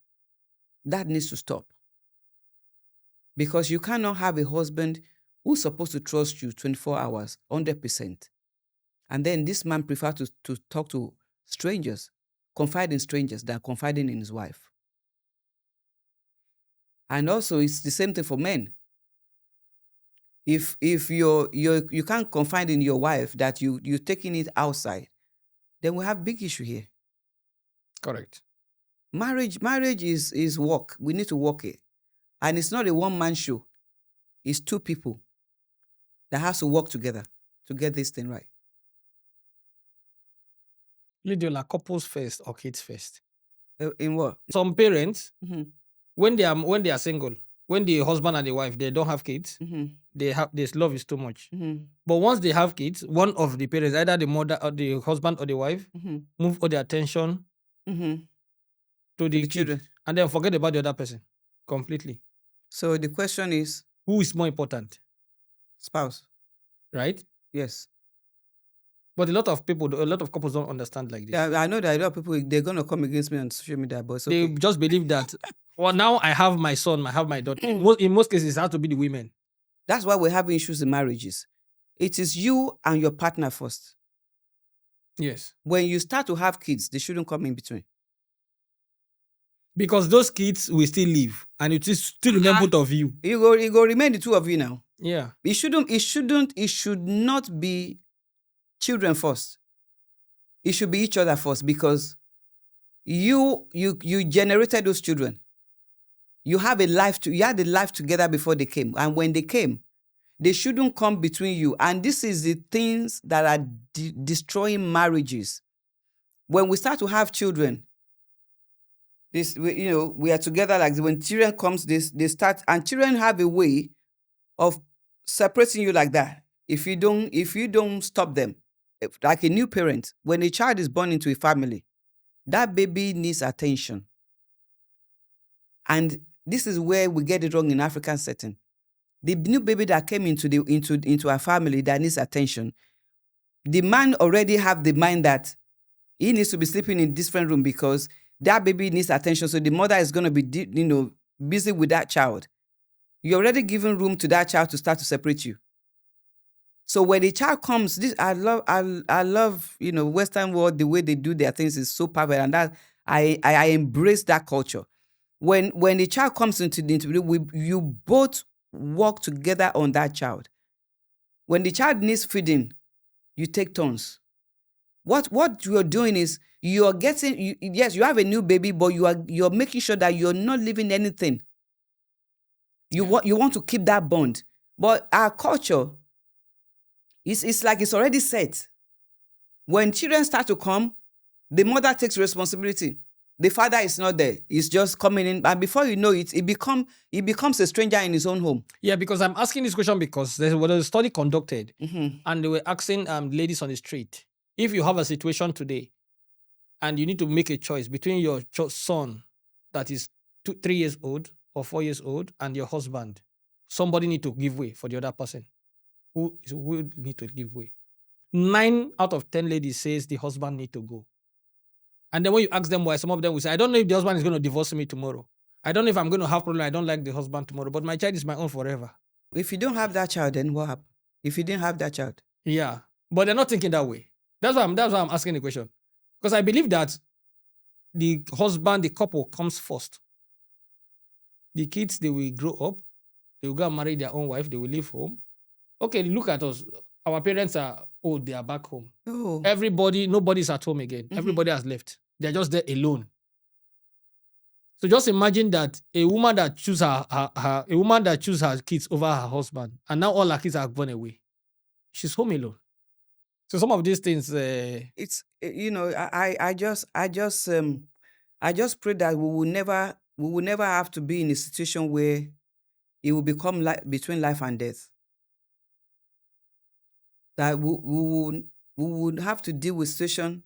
needs to stop. Because you cannot have a husband who's supposed to trust you 24 hours, 100%. And then this man prefers to talk to strangers, confide in strangers than confiding in his wife. And also, it's the same thing for men. If you can't confide in your wife that you're taking it outside, then we have big issue here. Correct. Marriage is work. We need to work it. And it's not a one-man show. It's two people that has to work together to get this thing right. Lidiola, couples first or kids first? In what? Some parents, Mhm, when they are single, when the husband and the wife they don't have kids, mhm, this love is too much. mhm, But once they have kids, one of the parents, either the mother or the husband or the wife, mhm, move all the attention mhm. to the The kids. children. and then forget about the other person completely. So the question is Who is more important, spouse. right? Yes. But a lot of people, a lot of couples don't understand like this. Yeah, I know that a lot of people, they're going to come against me on social media, but it's They okay. just believe that, well, now I have my son, I have my daughter. In most cases, it has to be the women. That's why we're having issues in marriages. It is you and your partner first. Yes. When you start to have kids, they shouldn't come in between. Because those kids will still live, and it is still remain both of you. It go remain the two of you now. Yeah. It should not be children first. It should be each other first, because you generated those children. You had a life together before they came. And when they came, they shouldn't come between you. And this is the things that are destroying marriages. When we start to have children, we are together, like when children comes, they start, and children have a way of separating you like that. If you don't stop them, like a new parent, when a child is born into a family, that baby needs attention. And this is where we get it wrong in African setting. The new baby that came into our family that needs attention, the man already have the mind that he needs to be sleeping in different room because that baby needs attention. So the mother is going to be, busy with that child. You're already giving room to that child to start to separate you. So when the child comes, I love, Western world, the way they do their things is so perfect, and that I embrace that culture. When the child comes into the interview, you both work together on that child. When the child needs feeding, you take turns. What you're doing is you're getting, yes, you have a new baby, but you're making sure that you're not leaving anything. You want to keep that bond. But our culture, it's like it's already set. When children start to come, the mother takes responsibility. The father is not there. He's just coming in. And before you know it, he becomes a stranger in his own home. Yeah, because I'm asking this question because there was a study conducted, Mhm. and they were asking ladies on the street, if you have a situation today and you need to make a choice between your son that is 3 years old or 4 years old and your husband, somebody need to give way for the other person. Who need to give way? 9 out of 10 ladies says the husband need to go. And then when you ask them why, some of them will say, I don't know if the husband is going to divorce me tomorrow. I don't know if I'm going to have problem. I don't like the husband tomorrow, but my child is my own forever. If you don't have that child, then what happens? If you didn't have that child? Yeah, but they're not thinking that way. That's why I'm asking the question. Because I believe that the husband, the couple comes first. The kids, they will grow up. They will go and marry their own wife. They will leave home. Okay, look at us. Our parents are old. They are back home. Oh. Nobody's at home again. Everybody has left. They're just there alone. So just imagine that a woman that chooses her kids over her husband, and now all her kids are gone away. She's home alone. So some of these things, It's I just pray that we will never have to be in a situation where it will become like between life and death. That we would have to deal with situation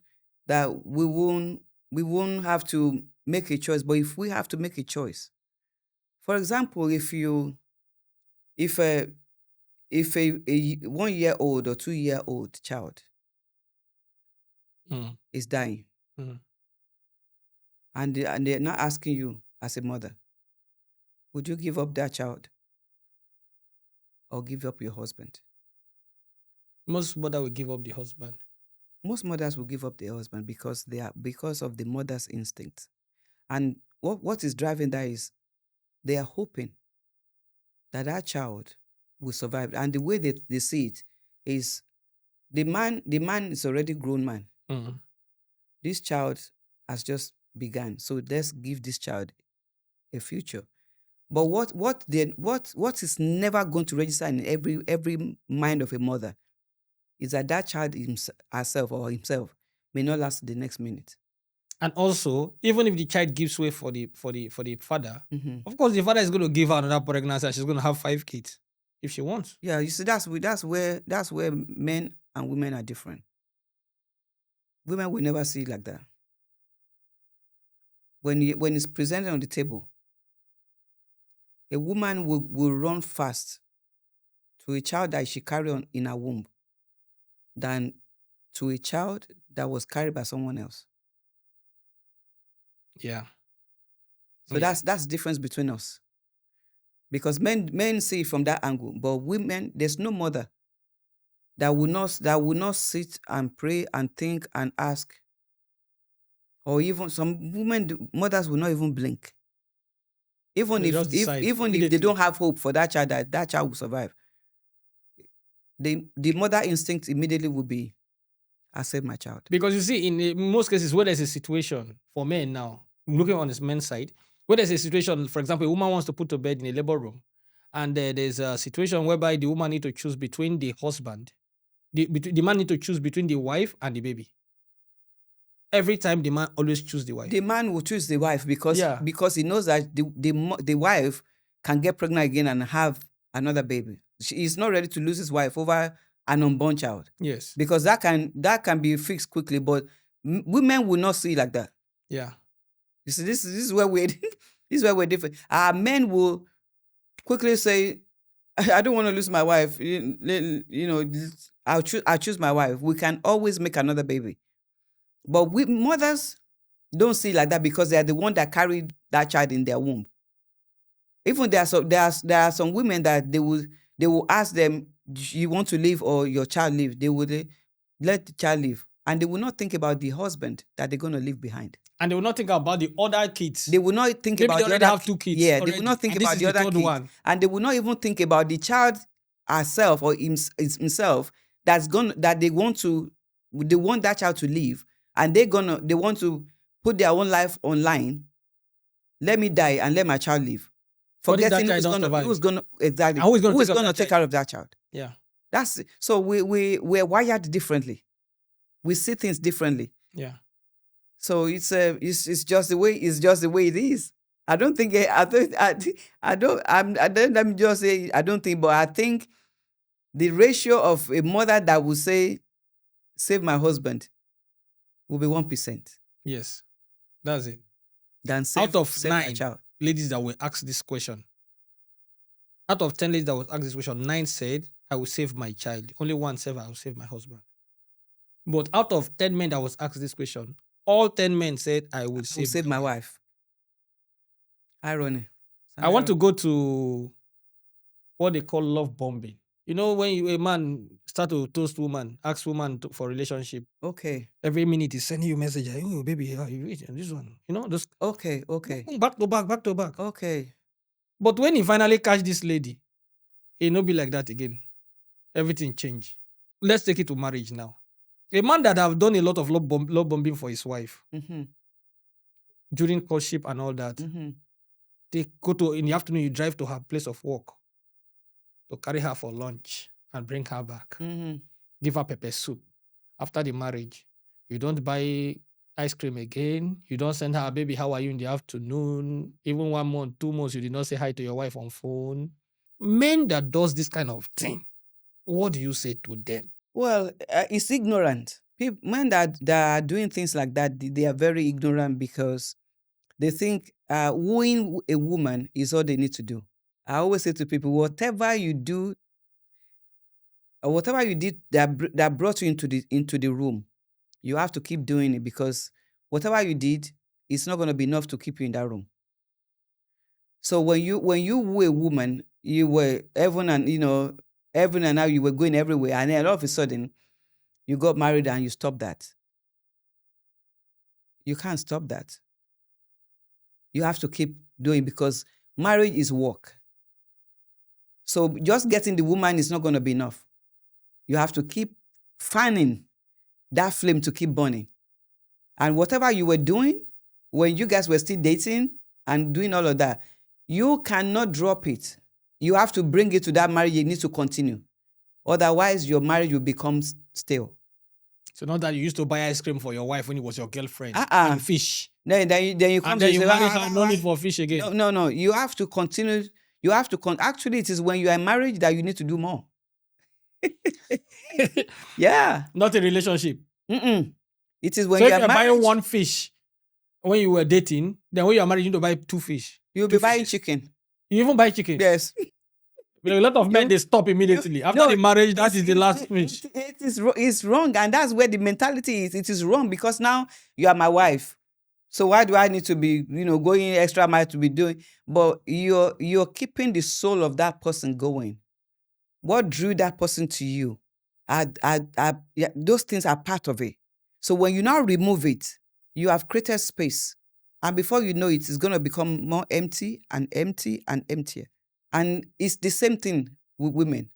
that we won't have to make a choice. But if we have to make a choice, for example, if a 1-year-old or 2-year-old child is dying, and they're not asking you as a mother, would you give up that child or give up your husband? most mother will give up the husband. Most mothers will give up their husband because of the mother's instinct. And what is driving that is they are hoping that child will survive. And the way they see it is the man is already grown man. This child has just begun. So let's give this child a future. But what is never going to register in every mind of a mother is that child herself or himself may not last the next minute. And also, even if the child gives way for the father, of course the father is going to give her another pregnancy and she's going to have 5 kids if she wants. Yeah, you see, that's where men and women are different. Women will never see it like that. when it's presented on the table, a woman will run fast to a child that she carried on in her womb than to a child that was carried by someone else. Yeah. So Yeah. that's the difference between us. Because men see it from that angle, but women, there's no mother that will not sit and pray and think and ask. Or even some mothers will not even blink. Even They if just decide even if they immediately. don't have hope for that child, that child will survive. The mother instinct immediately will be, I save my child. Because you see, in most cases, where there's a situation for men now, looking on this men's side, where there's a situation, for example, a woman wants to put to bed in a labor room, and there's a situation whereby the woman need to choose between the husband, the man need to choose between the wife and the baby. Every time the man always choose the wife. The man will choose the wife because Yeah. he knows that the wife can get pregnant again and have another baby. He is not ready to lose his wife over an unborn child. Yes. Because that can be fixed quickly, but women will not see it like that. Yeah. You see, this is where we're this is where we're different. Our men will quickly say, I don't want to lose my wife. You know, I'll choose my wife. We can always make another baby. But we mothers don't see it like that because they are the one that carried that child in their womb. Even there are some women that they will ask them, you want to live or your child live? They would let the child live. And they will not think about the husband that they're going to leave behind. And they will not think about the other kids. They will not think Maybe about they the already other have 2 kids. Yeah, already, they will not think and about this is the other third kids. one. And they will not even think about the child herself or himself that they want that child to live, and they want to put their own life online. Let me die and let my child live. What if that Forgetting child don't survive? who's gonna exactly And who is who is gonna gonna take care of that child. Yeah. That's so we're wired differently. We see things differently. Yeah. So it's just the way it is. I don't think let me just say I don't think, but I think the ratio of a mother that will say save my husband will be 1%. Yes. That's it. Than Out of save my 9 child. ladies that will ask this question, out of 10 ladies that will ask this question, 9 said, I will save my child. Only 1 said, I will save my husband. But out of 10 men that was asked this question, all 10 men said, I will Save my wife. Irony. I want to go to what they call love bombing. You know, when a man start to toast woman, ask woman for relationship, Okay. every minute he's sending you a message. Oh, baby, how you eating? This one. You know, just Okay. back to back, back to back. Okay. But when he finally catch this lady, he no be like that again. Everything change. Let's take it to marriage now. A man that have done a lot of love bombing for his wife Mm-hmm. during courtship and all that, Mm-hmm. they go to, in the afternoon, you drive to her place of work to carry her for lunch and bring her back. Mm-hmm. Give her pepper soup. After the marriage, you don't buy ice cream again. You don't send her, baby, how are you in the afternoon? Even 1 month, 2 months, you did not say hi to your wife on phone. Men that does this kind of thing, what do you say to them? Well, it's ignorant. Men that are doing things like that, they are very ignorant because they think wooing a woman is all they need to do. I always say to people, whatever you do, or whatever you did that brought you into the room, you have to keep doing it because whatever you did, it's not going to be enough to keep you in that room. So when you woo a woman, you were heaven and now you were going everywhere, and then all of a sudden you got married and you stopped that. You can't stop that. You have to keep doing because marriage is work. So just getting the woman is not going to be enough. You have to keep fanning that flame to keep burning. And whatever you were doing when you guys were still dating and doing all of that, you cannot drop it. You have to bring it to that marriage. It needs to continue. Otherwise, your marriage will become stale. So not that you used to buy ice cream for your wife when it was your girlfriend and fish. Then you come And to then you say, marry her, no need for fish again. No. You have to continue. You have to actually, it is when you are in marriage that you need to do more. Yeah. Not a relationship. It is when So you if are you're married. buying 1 fish when you were dating, then when you are married, you need to buy 2 fish. You'll be Two buying fishes. chicken. You even buy chicken. Yes. But a lot of men, You- they stop immediately. After No, the marriage, that it's- is the last fish. it's wrong, and that's where the mentality is. It is wrong because now you are my wife. So why do I need to be, going extra mile to be doing? But you're keeping the soul of that person going. What drew that person to you? Yeah, those things are part of it. So when you now remove it, you have created space, and before you know it, it's going to become more empty and empty and emptier. And it's the same thing with women.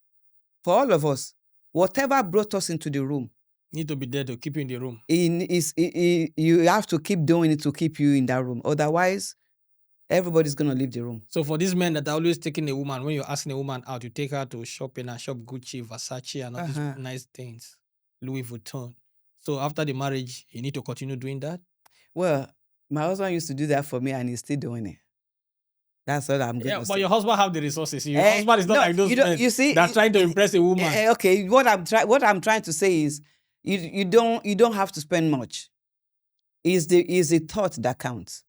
For all of us, whatever brought us into the room, Need to be there to keep you in the room. you have to keep doing it to keep you in that room. Otherwise, everybody's going to leave the room. So for these men that are always taking a woman, when you're asking a woman out, you take her to shopping and shop Gucci, Versace, and all Uh-huh. these nice things, Louis Vuitton. So after the marriage, you need to continue doing that. Well, my husband used to do that for me, and he's still doing it. That's what I'm going Yeah, to but say. your husband have the resources. Your Eh, husband is not no, like those you don't- men you see, that's trying to impress a woman. Okay, what I'm trying to say is, you don't have to spend much. Is the thought that counts?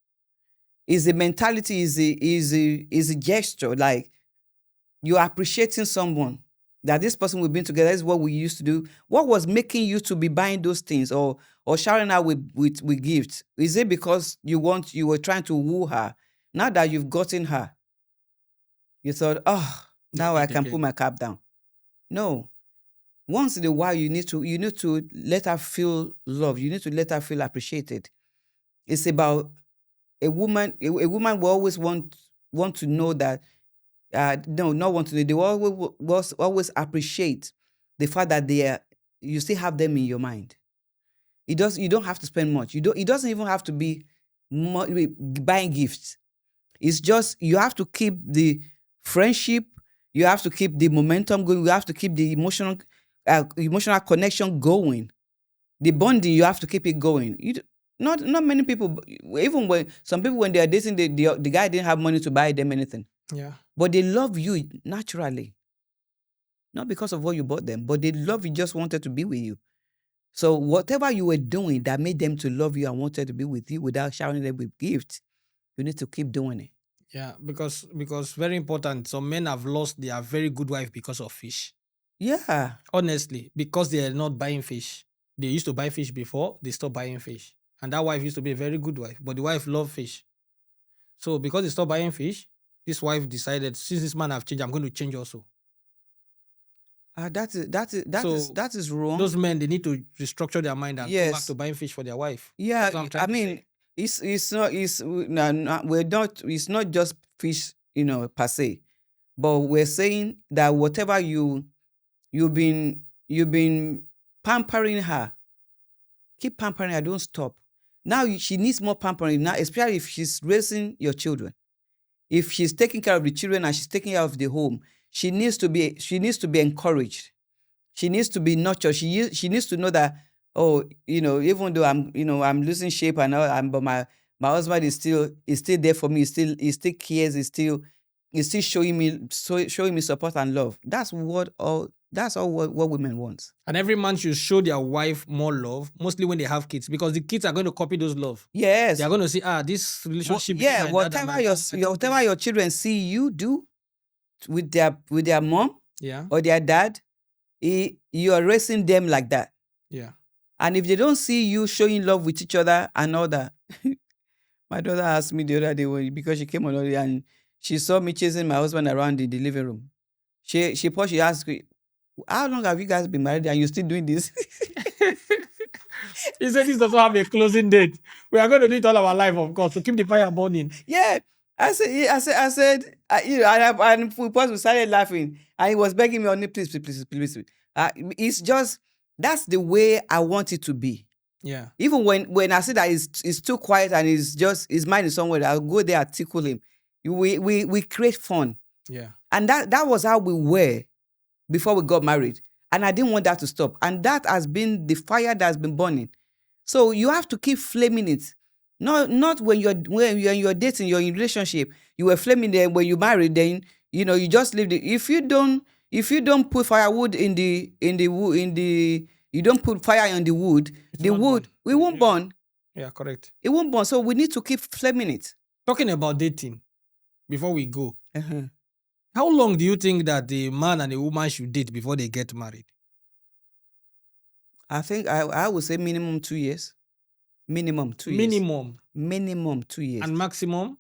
Is the mentality? Is the gesture? Like, you're appreciating someone, that this person we've been together, this is what we used to do. What was making you to be buying those things or sharing out with gifts? Is it because you were trying to woo her? Now that you've gotten her, you thought, oh, now No I need can again. put my cap down. No. Once in a while, you need to let her feel love. You need to let her feel appreciated. It's about a woman. A woman will always want to know that. No, not want to know. They will always appreciate the fact that you still have them in your mind. You don't have to spend much. It doesn't even have to be buying gifts. It's just you have to keep the friendship. You have to keep the momentum going. You have to keep the emotional connection going. The bonding, you have to keep it going. Not many people, even when some people, when they are dating, the guy didn't have money to buy them anything. Yeah. But they love you naturally. Not because of what you bought them, but they love you, just wanted to be with you. So whatever you were doing that made them to love you and wanted to be with you without showering them with gifts, you need to keep doing it. Yeah, because very important. Some men have lost their very good wife because of fish. Yeah. Honestly, because they are not buying fish. They used to buy fish before, they stopped buying fish. And that wife used to be a very good wife, but the wife loved fish. So because they stopped buying fish, this wife decided, since this man have changed, I'm going to change also. That is wrong. Those men, they need to restructure their mind and go back Yes. to buying fish for their wife. Yeah, That's what I'm trying I to mean, say. it's not just fish, per se, but we're saying that whatever you've been pampering her, keep pampering her, don't stop. Now she needs more pampering now, especially if she's raising your children. If she's taking care of the children and she's taking care of the home, she needs to be encouraged. She needs to be nurtured. She needs to know that, oh, even though I'm losing shape and all, but my husband is still there for me. He still cares. He's still showing me support and love. That's all what women want. And every man should show their wife more love, mostly when they have kids, because the kids are going to copy those love. Yes. They are going to see, this relationship. between my dad and Whatever my mom, whatever your children see you do with their mom yeah, or their dad, you are raising them like that. yeah. And if they don't see you showing love with each other and all that, my daughter asked me the other day because she came on early and she saw me chasing my husband around in the living room. She asked me, how long have you guys been married and you're still doing this? He said this doesn't have a closing date. We are going to do it all our life, of course, to keep the fire burning. Yeah. I said, and we started laughing, and he was begging me, please. It's just, that's the way I want it to be. Yeah. Even when I see that it's too quiet and his mind is somewhere, I'll go there and tickle him. We create fun. Yeah. And that was how we were before we got married. And I didn't want that to stop. And that has been the fire that's been burning. So you have to keep flaming it. Not when you're dating, you're in relationship. You were flaming there. When you married, then you just leave it. If you don't put firewood you don't put fire on the wood, we won't burn. Yeah, correct. It won't burn. So we need to keep flaming it. Talking about dating, before we go, Uh-huh. how long do you think that the man and the woman should date before they get married? I think I would say minimum 2 years. Minimum 2 years. Minimum. Minimum 2 years. And maximum?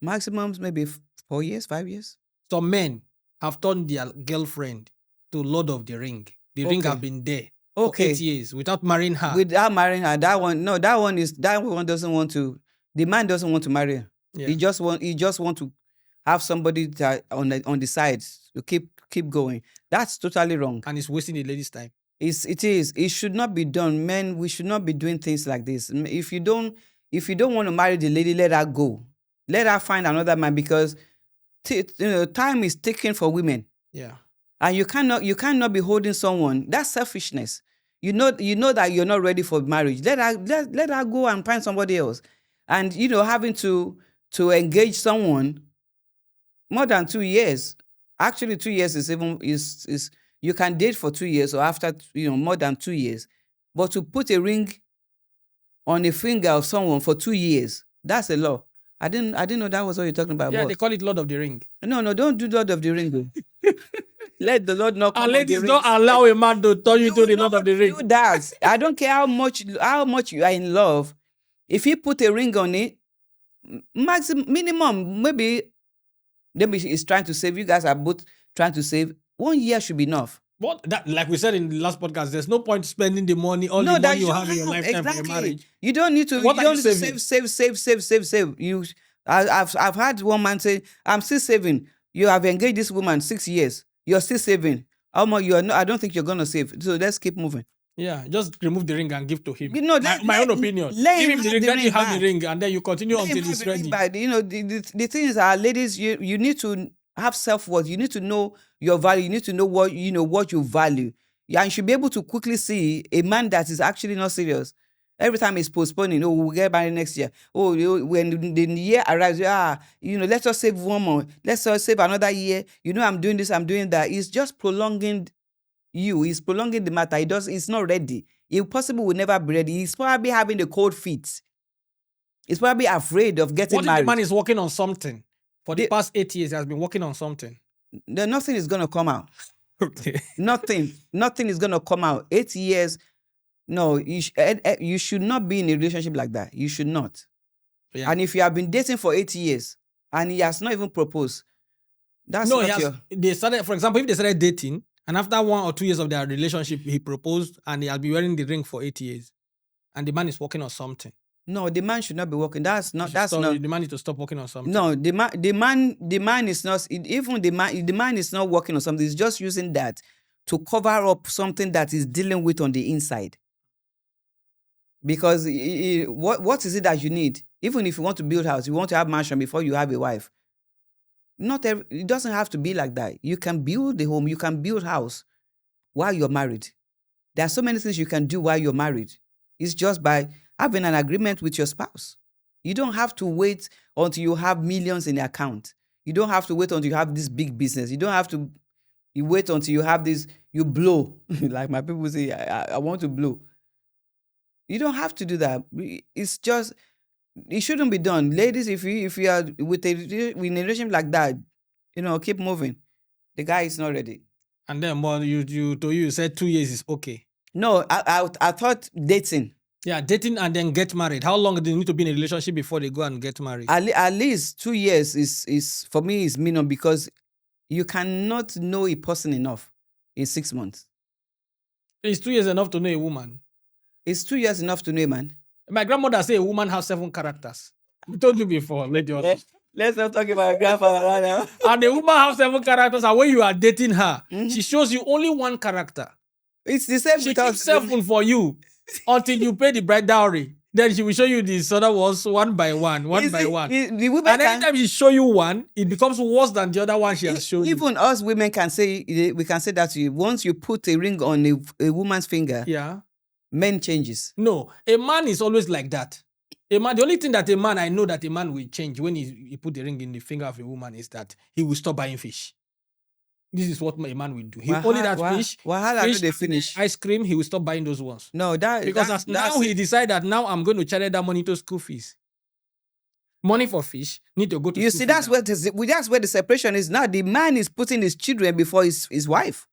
Maximum maybe 4 years, 5 years. Some men have turned their girlfriend to Lord of the Ring. The ring Okay. have been there for 8 years without marrying her. Without marrying her, that one doesn't want to. The man doesn't want to marry her. Yeah. He just want to have somebody that on the sides to keep going. That's totally wrong. And it's wasting the lady's time. It is. It should not be done. Men, we should not be doing things like this. If you don't want to marry the lady, let her go. Let her find another man, because time is taken for women. Yeah. And you cannot be holding someone. That's selfishness. You know that you're not ready for marriage. Let her go and find somebody else. And having to engage someone more than 2 years. Actually, 2 years is you can date for 2 years, or after more than 2 years. But to put a ring on a finger of someone for 2 years, that's a law. I didn't know that was what you're talking about. Yeah, but they call it Lord of the Ring. No, don't do Lord of the Ring. Let the Lord not come. And ladies, don't allow a man to turn you to the Lord of the Ring. Do that. I don't care how much you are in love. If you put a ring on it, minimum, maybe he's trying to save. You guys are both trying to save. 1 year should be enough. But that, like we said in the last podcast, there's no point spending the money, the money you have in your lifetime for your marriage. You don't need to. What you are don't you need to save. I've had one man say, "I'm still saving." You have engaged this woman 6 years. You're still saving. How much you are? I don't think you're gonna save. So let's keep moving. Yeah, just remove the ring and give to him. My own opinion. Give him the ring, then you have the ring, and then you continue until it's ready. The thing is, ladies, you need to have self-worth. You need to know your value. You need to know what you value. Yeah, and you should be able to quickly see a man that is actually not serious. Every time he's postponing, we'll get married next year. When the year arrives, let us save one more. Let's save another year. I'm doing this, I'm doing that. It's just prolonging you. He's prolonging the matter. He's not ready. He possibly will never be ready. He's probably having the cold feet. He's probably afraid of getting married. What if the man is working on something? For the past 8 years, he has been working on something. Nothing is going to come out. Okay. Nothing is going to come out. 8 years. No, you should not be in a relationship like that. You should not. Yeah. And if you have been dating for 8 years and he has not even proposed, that's not they started, for example, if they started dating and after 1 or 2 years of their relationship, he proposed and he has been wearing the ring for 8 years and the man is working on something. No, the man should not be working. The man needs to stop working on something. No, the man is not, even the man is not working on something. He's just using that to cover up something that he's dealing with on the inside. Because what is it that you need? Even if you want to build a house, you want to have a mansion before you have a wife. It doesn't have to be like that. You can build a home, you can build a house while you're married. There are so many things you can do while you're married. It's just by having an agreement with your spouse. You don't have to wait until you have millions in the account. You don't have to wait until you have this big business. You don't have to wait until you have this, you blow. Like my people say, I want to blow. You don't have to do that. It's just, it shouldn't be done. Ladies, if you are with a relationship like that, keep moving. The guy is not ready. And then, well, you said 2 years is okay. No, I thought dating. Yeah, dating and then get married. How long do you need to be in a relationship before they go and get married? At least 2 years is for me is minimum, because you cannot know a person enough in 6 months. Is 2 years enough to know a woman? Is 2 years enough to know a man? My grandmother said a woman has 7 characters. I told you before, lady. Let's not talk about your grandfather right now. And the woman has 7 characters, and when you are dating her, she shows you only 1 character. It's the same. She keeps 7 for you until you pay the bride dowry. Then she will show you the other ones one by one. And anytime she show you one, it becomes worse than the other one she has shown you. Even us women can say that to you. Once you put a ring on a woman's finger, men changes. No, a man is always like that. The only thing that I know that a man will change when he put the ring in the finger of a woman is that he will stop buying fish. This is what a man will do. He only that fish, Wahala no fish dey and, finish. ice cream, he will stop buying those ones. No, Because as now he decide that now I'm going to channel that money to school fees. Money for fish need to go to you school see, fees that's now. that's where the separation is now. The man is putting his children before his wife.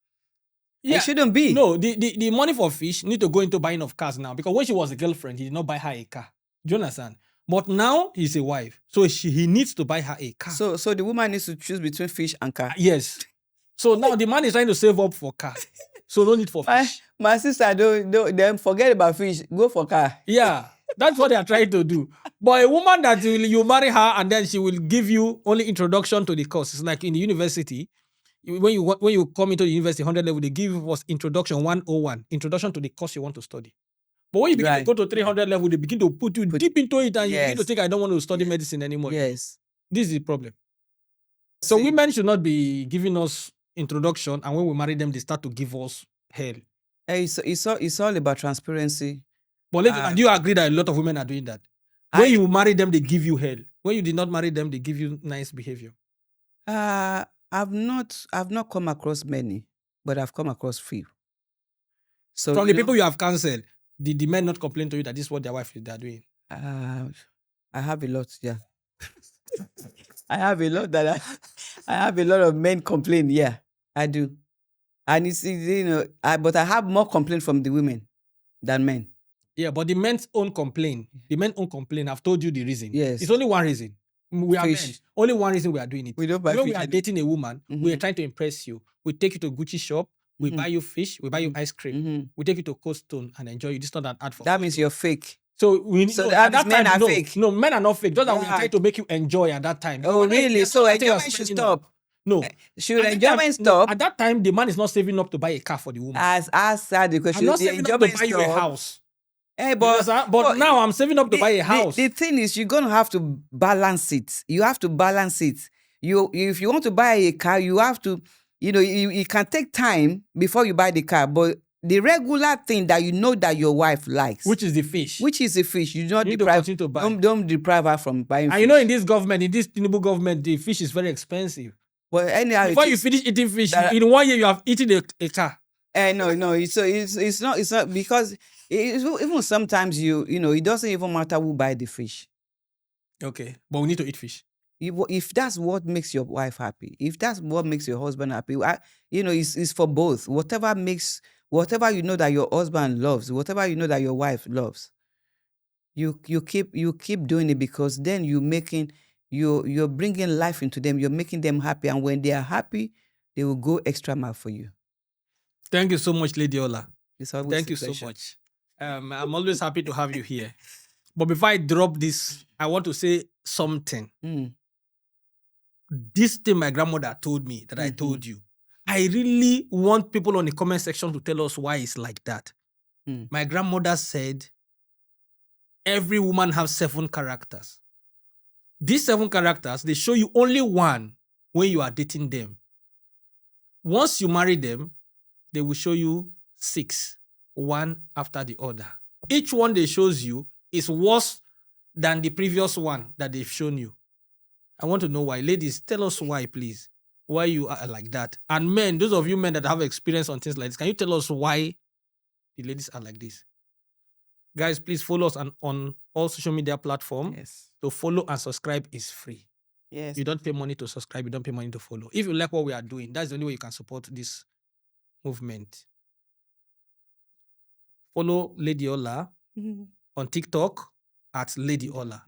It shouldn't be. No, the money for fish need to go into buying of cars now. Because when she was a girlfriend, he did not buy her a car. Do you understand? But now he's a wife. So he needs to buy her a car. So the woman needs to choose between fish and car. Yes. So now the man is trying to save up for car. So no need for fish. My sister, don't forget about fish. Go for car. Yeah. That's what they are trying to do. But a woman that you marry her and then she will give you only introduction to the course. It's like in the university. When you come into the university 100 level, they give you introduction 101, introduction to the course you want to study. But when you begin to go to 300 level, they begin to put you deep into it and you begin to think, I don't want to study medicine anymore. Yes. This is the problem. So women should not be giving us introduction, and when we marry them, they start to give us hell. It's all about transparency. But do you agree that a lot of women are doing that? When you marry them, they give you hell. When you did not marry them, they give you nice behavior. I've not come across many, but I've come across few. So from the people you have counseled, did the men not complain to you that this is what their wife is doing? I have a lot, yeah. I have a lot that I have a lot of men complain. Yeah, I do. And it's, but I have more complaint from the women than men. Yeah, but the men's own complaint, I've told you the reason. Yes. It's only one reason. We are men. Only one reason we are doing it. We don't buy when fish. we are dating a woman, we are trying to impress you. We take you to Gucci shop, we buy you fish, we buy you ice cream, we take you to Cold Stone and enjoy you. This is not an ad for that means you're fake. So that means men are fake. No, men are not fake. Just that we are trying to make you enjoy at that time. Oh, really? So enjoyment should stop. No. Should enjoyment stop? At that time, the man is not saving up to buy a car for the woman. As sad because I'm not saving up to buy you a house. Hey, but now I'm saving up to buy a house. The thing is, you're gonna have to balance it. You have to balance it. If you want to buy a car, you have to, it can take time before you buy the car, but the regular thing that you know that your wife likes, which is the fish, you don't deprive. Don't deprive her from buying. And fish. In this Tinubu government, the fish is very expensive. Well, anyhow, before you finish eating fish, in 1 year you have eaten a car. No. It's not because even sometimes it doesn't even matter who buy the fish. Okay, but we need to eat fish. If that's what makes your wife happy, if that's what makes your husband happy, it's for both. Whatever you know that your husband loves, whatever you know that your wife loves, you keep doing it, because then you're bringing life into them. You're making them happy, and when they are happy, they will go extra mile for you. Thank you so much, Lady Ola. Thank you so much. I'm always happy to have you here. But before I drop this, I want to say something. This thing my grandmother told me that I told you. I really want people on the comment section to tell us why it's like that. My grandmother said, every woman has 7 characters. These 7 characters, they show you only one when you are dating them. Once you marry them, they will show you 6, one after the other. Each one they shows you is worse than the previous one that they've shown you. I want to know why. Ladies, tell us why, please. Why you are like that. And men, those of you men that have experience on things like this, can you tell us why the ladies are like this? Guys, please follow us on all social media platforms. Yes. To follow and subscribe is free. Yes. You don't pay money to subscribe. You don't pay money to follow. If you like what we are doing, that's the only way you can support this movement. Follow Lady Ola on TikTok at Lady Ola.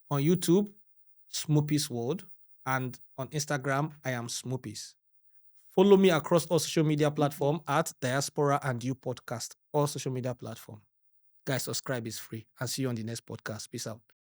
On YouTube, Smoopy's World. And on Instagram, I am Smoopy's. Follow me across all social media platforms at Diaspora and You Podcast. All social media platforms. Guys, subscribe is free. I'll see you on the next podcast. Peace out.